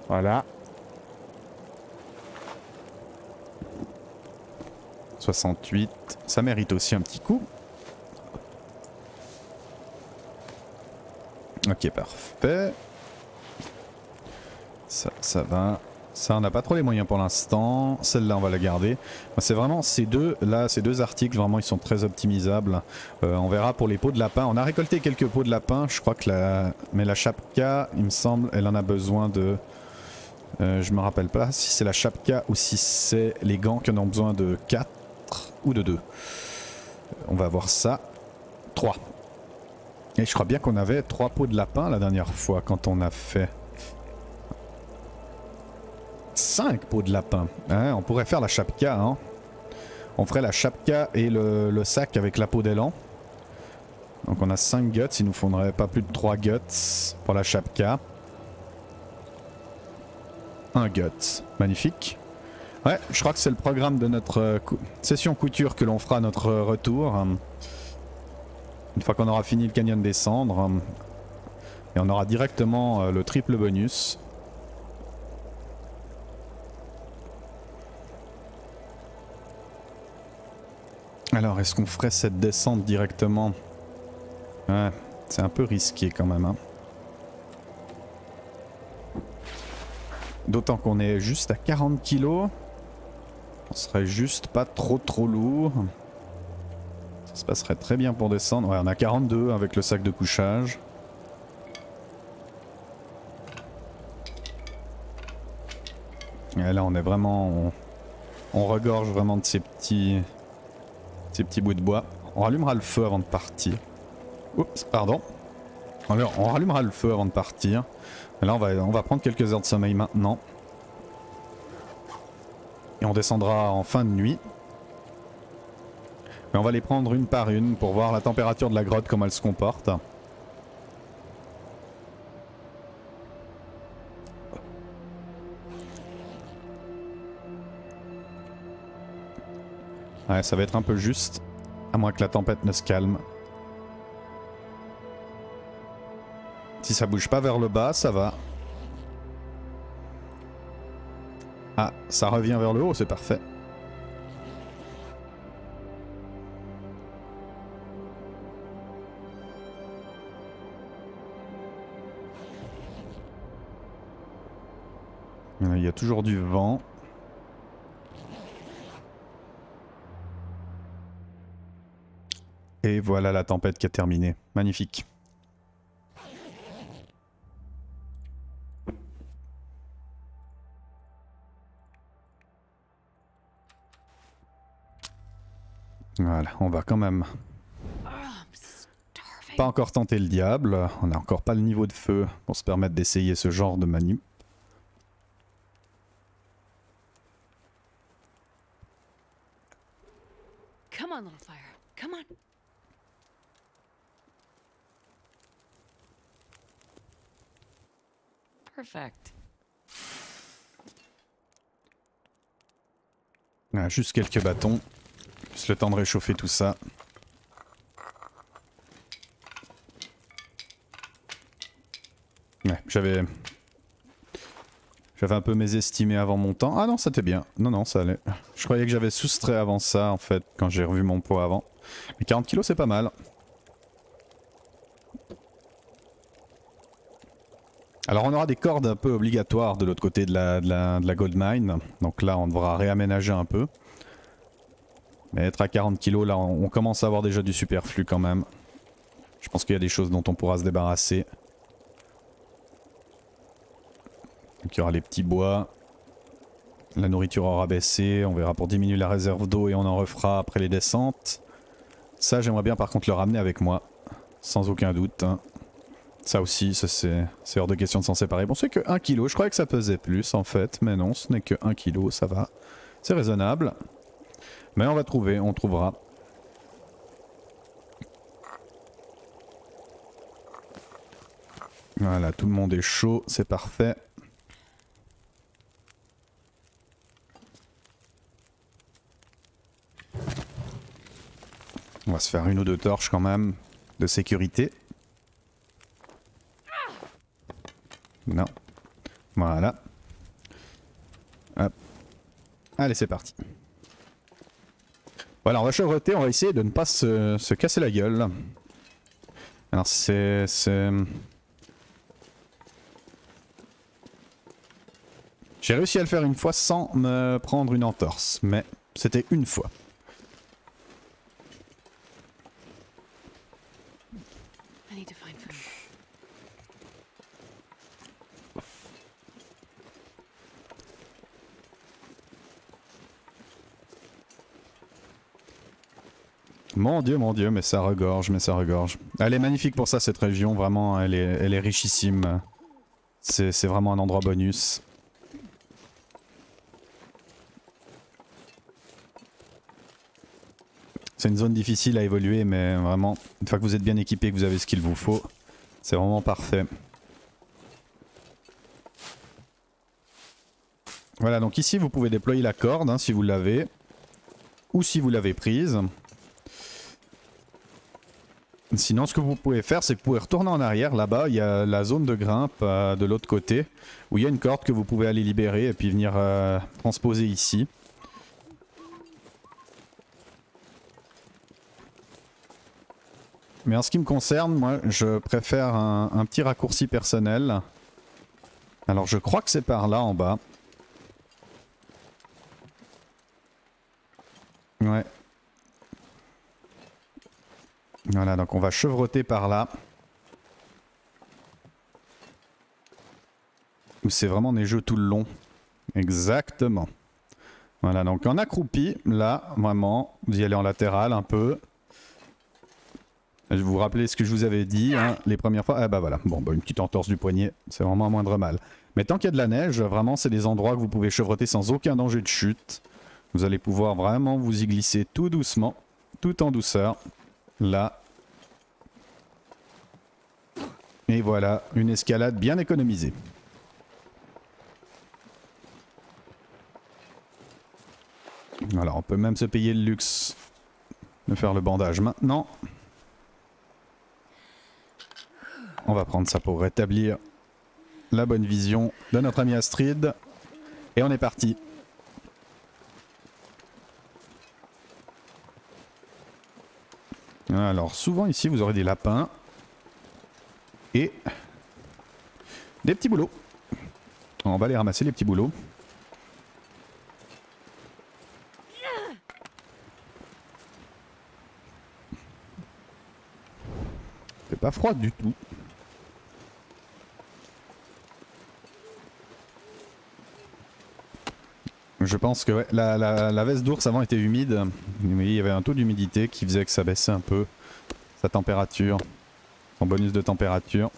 Voilà. 68, ça mérite aussi un petit coup. Ok, parfait. Ça va. Ça, on n'a pas trop les moyens pour l'instant. Celle-là, on va la garder. C'est vraiment ces deux articles, vraiment, ils sont très optimisables. On verra pour les pots de lapin. On a récolté quelques pots de lapin. Je crois que mais la chapka, il me semble, elle en a besoin de... je me rappelle pas si c'est la chapka ou si c'est les gants qui en ont besoin de 4 ou de 2. On va voir ça. 3. Et je crois bien qu'on avait 3 pots de lapin la dernière fois quand on a fait 5 pots de lapin. Hein, on pourrait faire la chapka. Hein. On ferait la chapka et le sac avec la peau d'élan. Donc on a 5 guts. Il nous faudrait pas plus de 3 guts pour la chapka. Un gut. Magnifique. Ouais, je crois que c'est le programme de notre session couture que l'on fera à notre retour. Une fois qu'on aura fini le canyon des cendres. Et on aura directement le triple bonus. Alors, est-ce qu'on ferait cette descente directement? Ouais, c'est un peu risqué quand même. Hein. D'autant qu'on est juste à 40 kg. On serait juste pas trop lourd. Ça se passerait très bien pour descendre. Ouais, on a 42 avec le sac de couchage. Et là, on est vraiment... On regorge vraiment de ces petits bouts de bois. On rallumera le feu avant de partir. Oups, pardon. Alors, on rallumera le feu avant de partir. Et là, on va prendre quelques heures de sommeil maintenant. Et on descendra en fin de nuit. Mais on va les prendre une par une pour voir la température de la grotte, comment elle se comporte. Ouais, ça va être un peu juste, à moins que la tempête ne se calme. Si ça bouge pas vers le bas, ça va. Ah, ça revient vers le haut, c'est parfait. Il y a toujours du vent. Et voilà la tempête qui a terminé. Magnifique. Voilà, on va quand même pas encore tenter le diable. On n'a encore pas le niveau de feu pour se permettre d'essayer ce genre de manip. Come on, little fire. Come on. Perfect. Voilà, juste quelques bâtons. Juste le temps de réchauffer tout ça. Ouais, j'avais un peu mésestimé avant mon temps. Ah non, c'était bien. Non, non, ça allait. Je croyais que j'avais soustrait avant ça, en fait, quand j'ai revu mon poids avant. Mais 40 kilos, c'est pas mal. Alors on aura des cordes un peu obligatoires de l'autre côté de la gold mine. Donc là, on devra réaménager un peu. Mais être à 40 kilos, là, on commence à avoir déjà du superflu quand même. Je pense qu'il y a des choses dont on pourra se débarrasser. Donc il y aura les petits bois. La nourriture aura baissé. On verra pour diminuer la réserve d'eau et on en refera après les descentes. Ça, j'aimerais bien par contre le ramener avec moi. Sans aucun doute. Hein. Ça aussi, c'est hors de question de s'en séparer. Bon, c'est que 1 kg. Je croyais que ça pesait plus en fait. Mais non, ce n'est que 1 kg. Ça va. C'est raisonnable. Mais on va trouver. On trouvera. Voilà, tout le monde est chaud. C'est parfait. On va se faire une ou deux torches quand même. De sécurité. Non. Voilà. Hop. Allez, c'est parti. Voilà, on va chevreter, on va essayer de ne pas se casser la gueule. Alors c'est... J'ai réussi à le faire une fois sans me prendre une entorse, mais c'était une fois. Mon dieu, mais ça regorge, Elle est magnifique pour ça, cette région, vraiment, elle est richissime. C'est vraiment un endroit bonus. C'est une zone difficile à évoluer, mais vraiment, une fois que vous êtes bien équipé, que vous avez ce qu'il vous faut, c'est vraiment parfait. Voilà, donc ici vous pouvez déployer la corde, hein, si vous l'avez, ou si vous l'avez prise. Sinon, ce que vous pouvez faire, c'est que vous pouvez retourner en arrière. Là-bas, il y a la zone de grimpe de l'autre côté, où il y a une corde que vous pouvez aller libérer et puis venir transposer ici. Mais en ce qui me concerne, moi je préfère un petit raccourci personnel. Alors je crois que c'est par là en bas. Ouais. Voilà, donc on va chevroter par là. Où c'est vraiment neigeux tout le long. Exactement. Voilà, donc en accroupi, là, vraiment, vous y allez en latéral un peu. Je vais vous rappeler ce que je vous avais dit, hein, les premières fois. Ah bah voilà, bon, bah, une petite entorse du poignet, c'est vraiment un moindre mal. Mais tant qu'il y a de la neige, vraiment, c'est des endroits que vous pouvez chevroter sans aucun danger de chute. Vous allez pouvoir vraiment vous y glisser tout doucement, tout en douceur. Là. Et voilà, une escalade bien économisée. Voilà, on peut même se payer le luxe de faire le bandage maintenant. On va prendre ça pour rétablir la bonne vision de notre ami Astrid. Et on est parti. Alors souvent ici vous aurez des lapins. Et des petits bouleaux. On va les ramasser les petits bouleaux. C'est pas froid du tout. Je pense que ouais, la veste d'ours avant était humide. Mais il y avait un taux d'humidité qui faisait que ça baissait un peu sa température. Son bonus de température.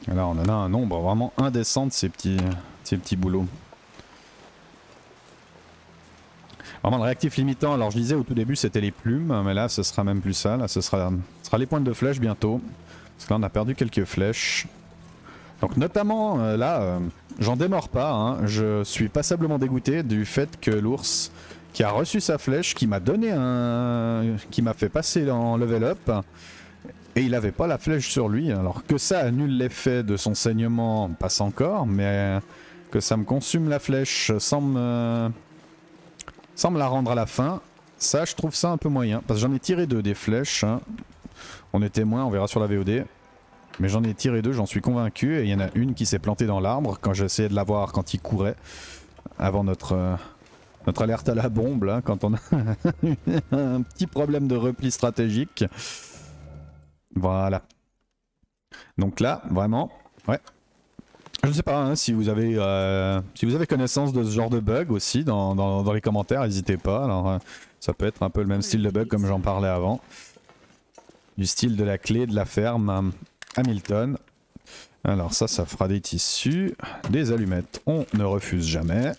Et là on en a un nombre vraiment indécent de ces petits boulots. Vraiment le réactif limitant, alors je disais au tout début c'était les plumes, mais là ce sera même plus ça, là ce sera les pointes de flèches bientôt. Parce que là on a perdu quelques flèches. Donc notamment là, j'en démords pas, hein, je suis passablement dégoûté du fait que l'ours qui a reçu sa flèche, qui m'a donné qui m'a fait passer en level up, et il avait pas la flèche sur lui, alors que ça annule l'effet de son saignement, passe encore, mais que ça me consume la flèche sans me la rendre à la fin, ça je trouve ça un peu moyen, parce que j'en ai tiré 2 des flèches, hein. On est témoin, on verra sur la VOD. Mais j'en ai tiré 2, j'en suis convaincu. Et il y en a une qui s'est plantée dans l'arbre quand j'essayais de la voir quand il courait. Avant notre alerte à la bombe, là, quand on a un petit problème de repli stratégique. Voilà. Donc là, vraiment, ouais. Je ne sais pas hein, si vous avez connaissance de ce genre de bug aussi dans les commentaires, n'hésitez pas. Alors, ça peut être un peu le même style de bug comme j'en parlais avant. Du style de la clé de la ferme Hamilton. Alors ça fera des tissus, des allumettes, on ne refuse jamais.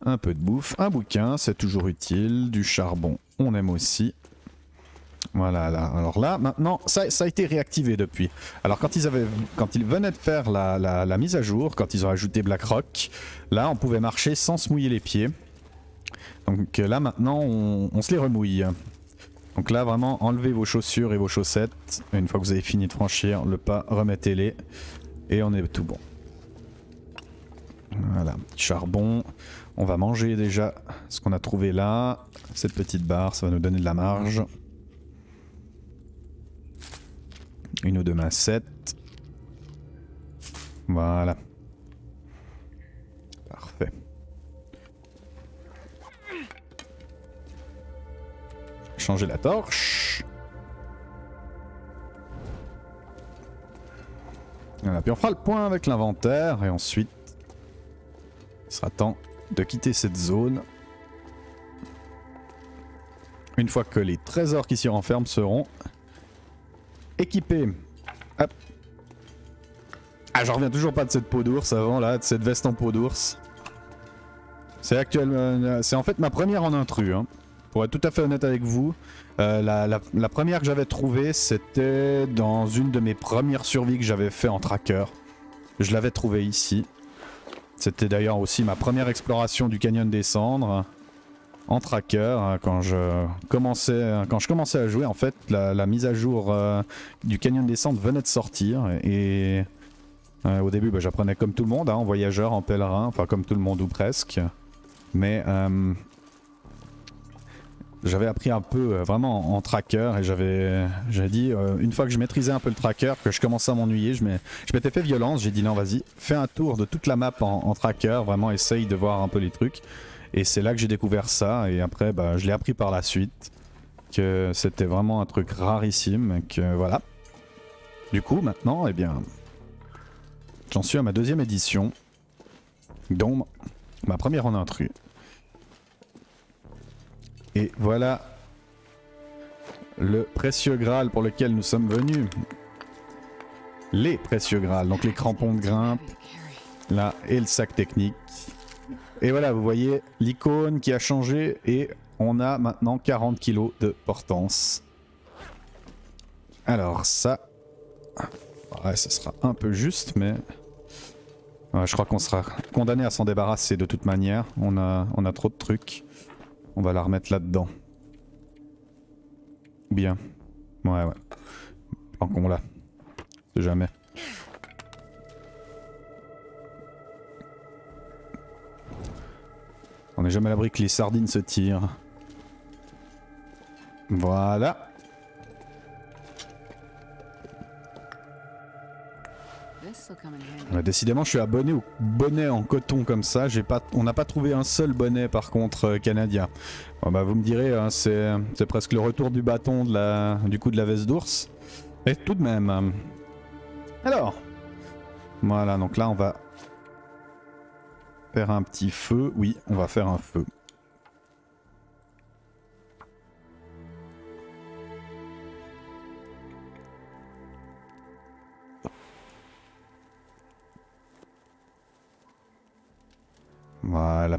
Un peu de bouffe, un bouquin, c'est toujours utile. Du charbon, on aime aussi. Voilà, là. Alors là, maintenant, ça a été réactivé depuis. Alors quand ils venaient de faire la mise à jour, quand ils ont ajouté Blackrock, là on pouvait marcher sans se mouiller les pieds. Donc là maintenant on se les remouille. Donc là vraiment enlevez vos chaussures et vos chaussettes. Une fois que vous avez fini de franchir le pas, remettez-les. Et on est tout bon. Voilà, petit charbon. On va manger déjà ce qu'on a trouvé là. Cette petite barre, ça va nous donner de la marge. Une ou deux massettes. Voilà. Parfait. Changer la torche. Voilà, puis on fera le point avec l'inventaire et ensuite il sera temps de quitter cette zone. Une fois que les trésors qui s'y renferment seront équipés. Hop. Ah, j'en reviens toujours pas de cette peau d'ours avant là, de cette veste en peau d'ours. C'est en fait ma première en intrus, hein. Pour être tout à fait honnête avec vous, la première que j'avais trouvée, c'était dans une de mes premières survies que j'avais fait en tracker. Je l'avais trouvée ici. C'était d'ailleurs aussi ma première exploration du Canyon des Cendres en tracker. Quand je commençais à jouer, en fait, la mise à jour du Canyon des Cendres venait de sortir. Et au début, j'apprenais comme tout le monde, hein, en voyageur, en pèlerin, enfin comme tout le monde ou presque. Mais j'avais appris un peu vraiment en tracker et j'avais dit une fois que je maîtrisais un peu le tracker, que je commençais à m'ennuyer, je m'étais fait violence, j'ai dit non vas-y, fais un tour de toute la map en tracker, vraiment essaye de voir un peu les trucs. Et c'est là que j'ai découvert ça et après bah, je l'ai appris par la suite, que c'était vraiment un truc rarissime et que voilà. Du coup maintenant eh bien j'en suis à ma deuxième édition, dont ma première en intrus. Et voilà le précieux Graal pour lequel nous sommes venus. Les précieux Graal, donc les crampons de grimpe, là, et le sac technique. Et voilà, vous voyez l'icône qui a changé et on a maintenant 40 kg de portance. Alors ça... Ouais, ça sera un peu juste, mais... Ouais, je crois qu'on sera condamné à s'en débarrasser de toute manière. On a trop de trucs. On va la remettre là-dedans. Bien. Ouais. Tant qu'on l'a. C'est jamais. On n'est jamais à l'abri que les sardines se tirent. Voilà. Décidément je suis abonné au bonnet en coton comme ça, on n'a pas trouvé un seul bonnet par contre canadien. Bon, bah, vous me direz, hein, c'est presque le retour du bâton du coup de la veste d'ours. Et tout de même. Alors, voilà, donc là on va faire un petit feu. Oui, on va faire un feu. Voilà.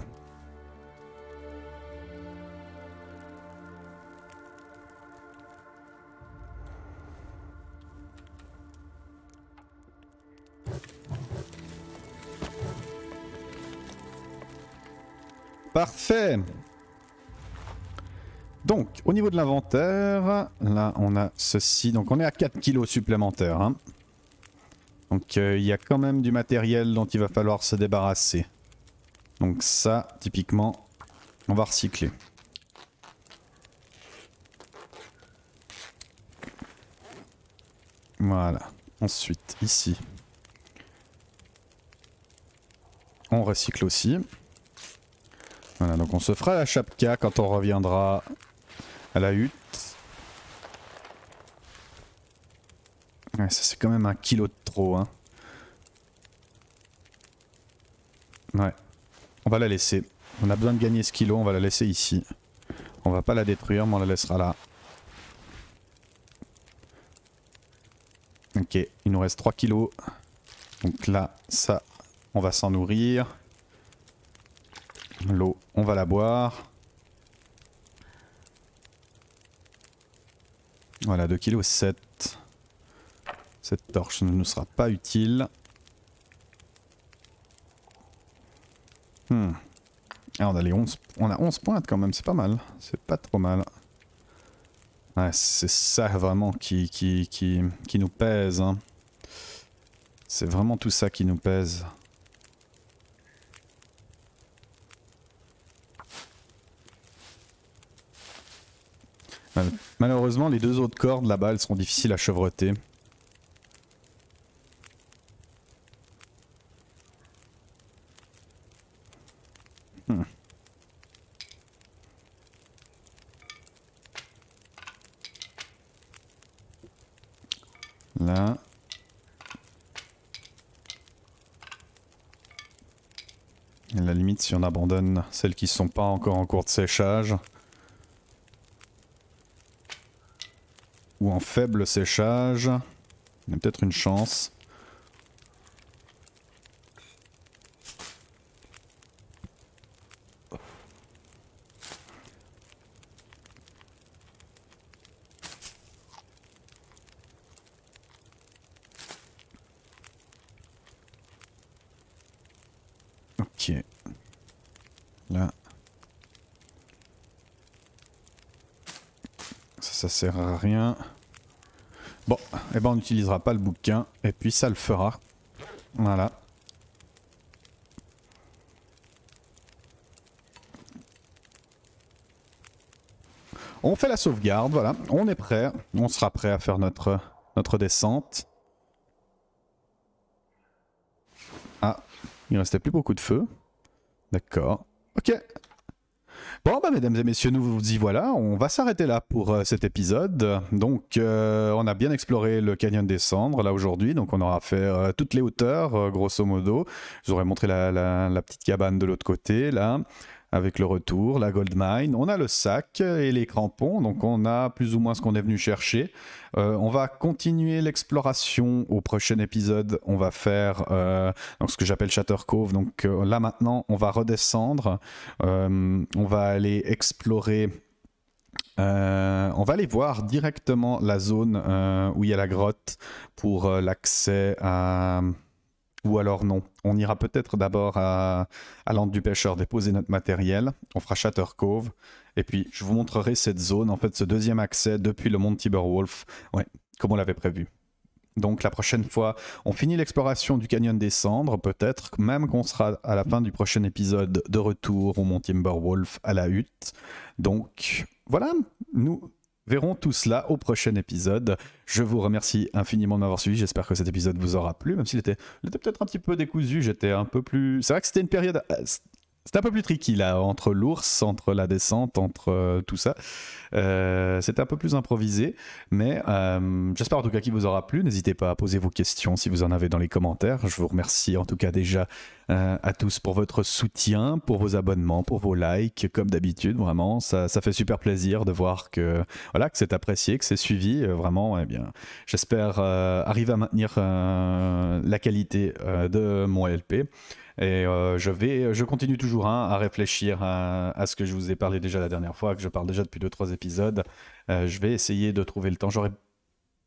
Parfait. Donc, au niveau de l'inventaire, là on a ceci. Donc on est à 4 kilos supplémentaires. Hein. Donc il y a quand même du matériel dont il va falloir se débarrasser. Donc ça, typiquement, on va recycler. Voilà. Ensuite, ici, on recycle aussi. Voilà, donc on se fera la chapka quand on reviendra à la hutte. Ouais, ça c'est quand même 1 kilo de trop, hein. Ouais. On va la laisser. On a besoin de gagner ce kilo, on va la laisser ici. On va pas la détruire, mais on la laissera là. Ok, il nous reste 3 kilos. Donc là, ça, on va s'en nourrir. L'eau, on va la boire. Voilà, 2,7 kg. Cette torche ne nous sera pas utile. Ah, on a 11 pointes quand même, c'est pas mal. C'est pas trop mal. Ouais, c'est ça vraiment qui nous pèse. Hein. C'est vraiment tout ça qui nous pèse. Malheureusement, les deux autres cordes là-bas, elles seront difficiles à chevreter. Là. Et à la limite, si on abandonne celles qui ne sont pas encore en cours de séchage. Ou en faible séchage. Il y a peut-être une chance. Ok. Là. Ça sert à rien. Bon, eh ben on n'utilisera pas le bouquin. Et puis ça le fera. Voilà. On fait la sauvegarde, voilà, on est prêt, on sera prêt à faire notre descente. Ah, il restait plus beaucoup de feu. D'accord, ok. Bon bah mesdames et messieurs, nous vous y voilà, on va s'arrêter là pour cet épisode. Donc on a bien exploré le canyon des cendres là aujourd'hui, donc on aura fait toutes les hauteurs grosso modo. Je vous aurais montré la petite cabane de l'autre côté là, avec le retour, la gold mine. On a le sac et les crampons, donc on a plus ou moins ce qu'on est venu chercher. On va continuer l'exploration au prochain épisode. On va faire donc ce que j'appelle Shatter Cove. Donc là maintenant, on va redescendre. On va aller explorer. On va aller voir directement la zone où il y a la grotte pour l'accès à... Ou alors non, on ira peut-être d'abord à l'Antre du Pêcheur déposer notre matériel, on fera Shatter Cove, et puis je vous montrerai cette zone, en fait ce deuxième accès depuis le mont Timberwolf, ouais, comme on l'avait prévu. Donc la prochaine fois, on finit l'exploration du canyon des cendres, peut-être même qu'on sera à la fin du prochain épisode de retour au mont Timberwolf à la hutte. Donc voilà, nous verrons tout cela au prochain épisode. Je vous remercie infiniment de m'avoir suivi. J'espère que cet épisode vous aura plu, même s'il était peut-être un petit peu décousu. J'étais un peu plus... C'est vrai que c'était une période... C'était un peu plus tricky là, entre l'ours, entre la descente, entre tout ça. C'était un peu plus improvisé, mais j'espère en tout cas qu'il vous aura plu. N'hésitez pas à poser vos questions si vous en avez dans les commentaires. Je vous remercie en tout cas déjà à tous pour votre soutien, pour vos abonnements, pour vos likes, comme d'habitude. Vraiment, ça fait super plaisir de voir que voilà, que c'est apprécié, que c'est suivi. Vraiment, eh bien, j'espère arriver à maintenir la qualité de mon LP. Et je continue toujours à réfléchir à ce que je vous ai parlé déjà la dernière fois, que je parle déjà depuis 2-3 épisodes. Je vais essayer de trouver le temps. J'aurai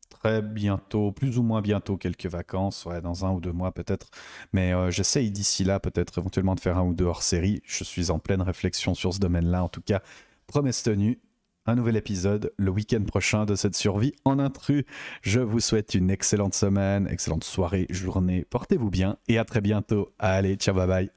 très bientôt, plus ou moins bientôt, quelques vacances, ouais, dans 1 ou 2 mois peut-être. Mais j'essaye d'ici là peut-être éventuellement de faire 1 ou 2 hors-série. Je suis en pleine réflexion sur ce domaine-là. En tout cas, promesse tenue. Un nouvel épisode le week-end prochain de cette survie en intrus. Je vous souhaite une excellente semaine, excellente soirée, journée. Portez-vous bien et à très bientôt. Allez, ciao, bye bye.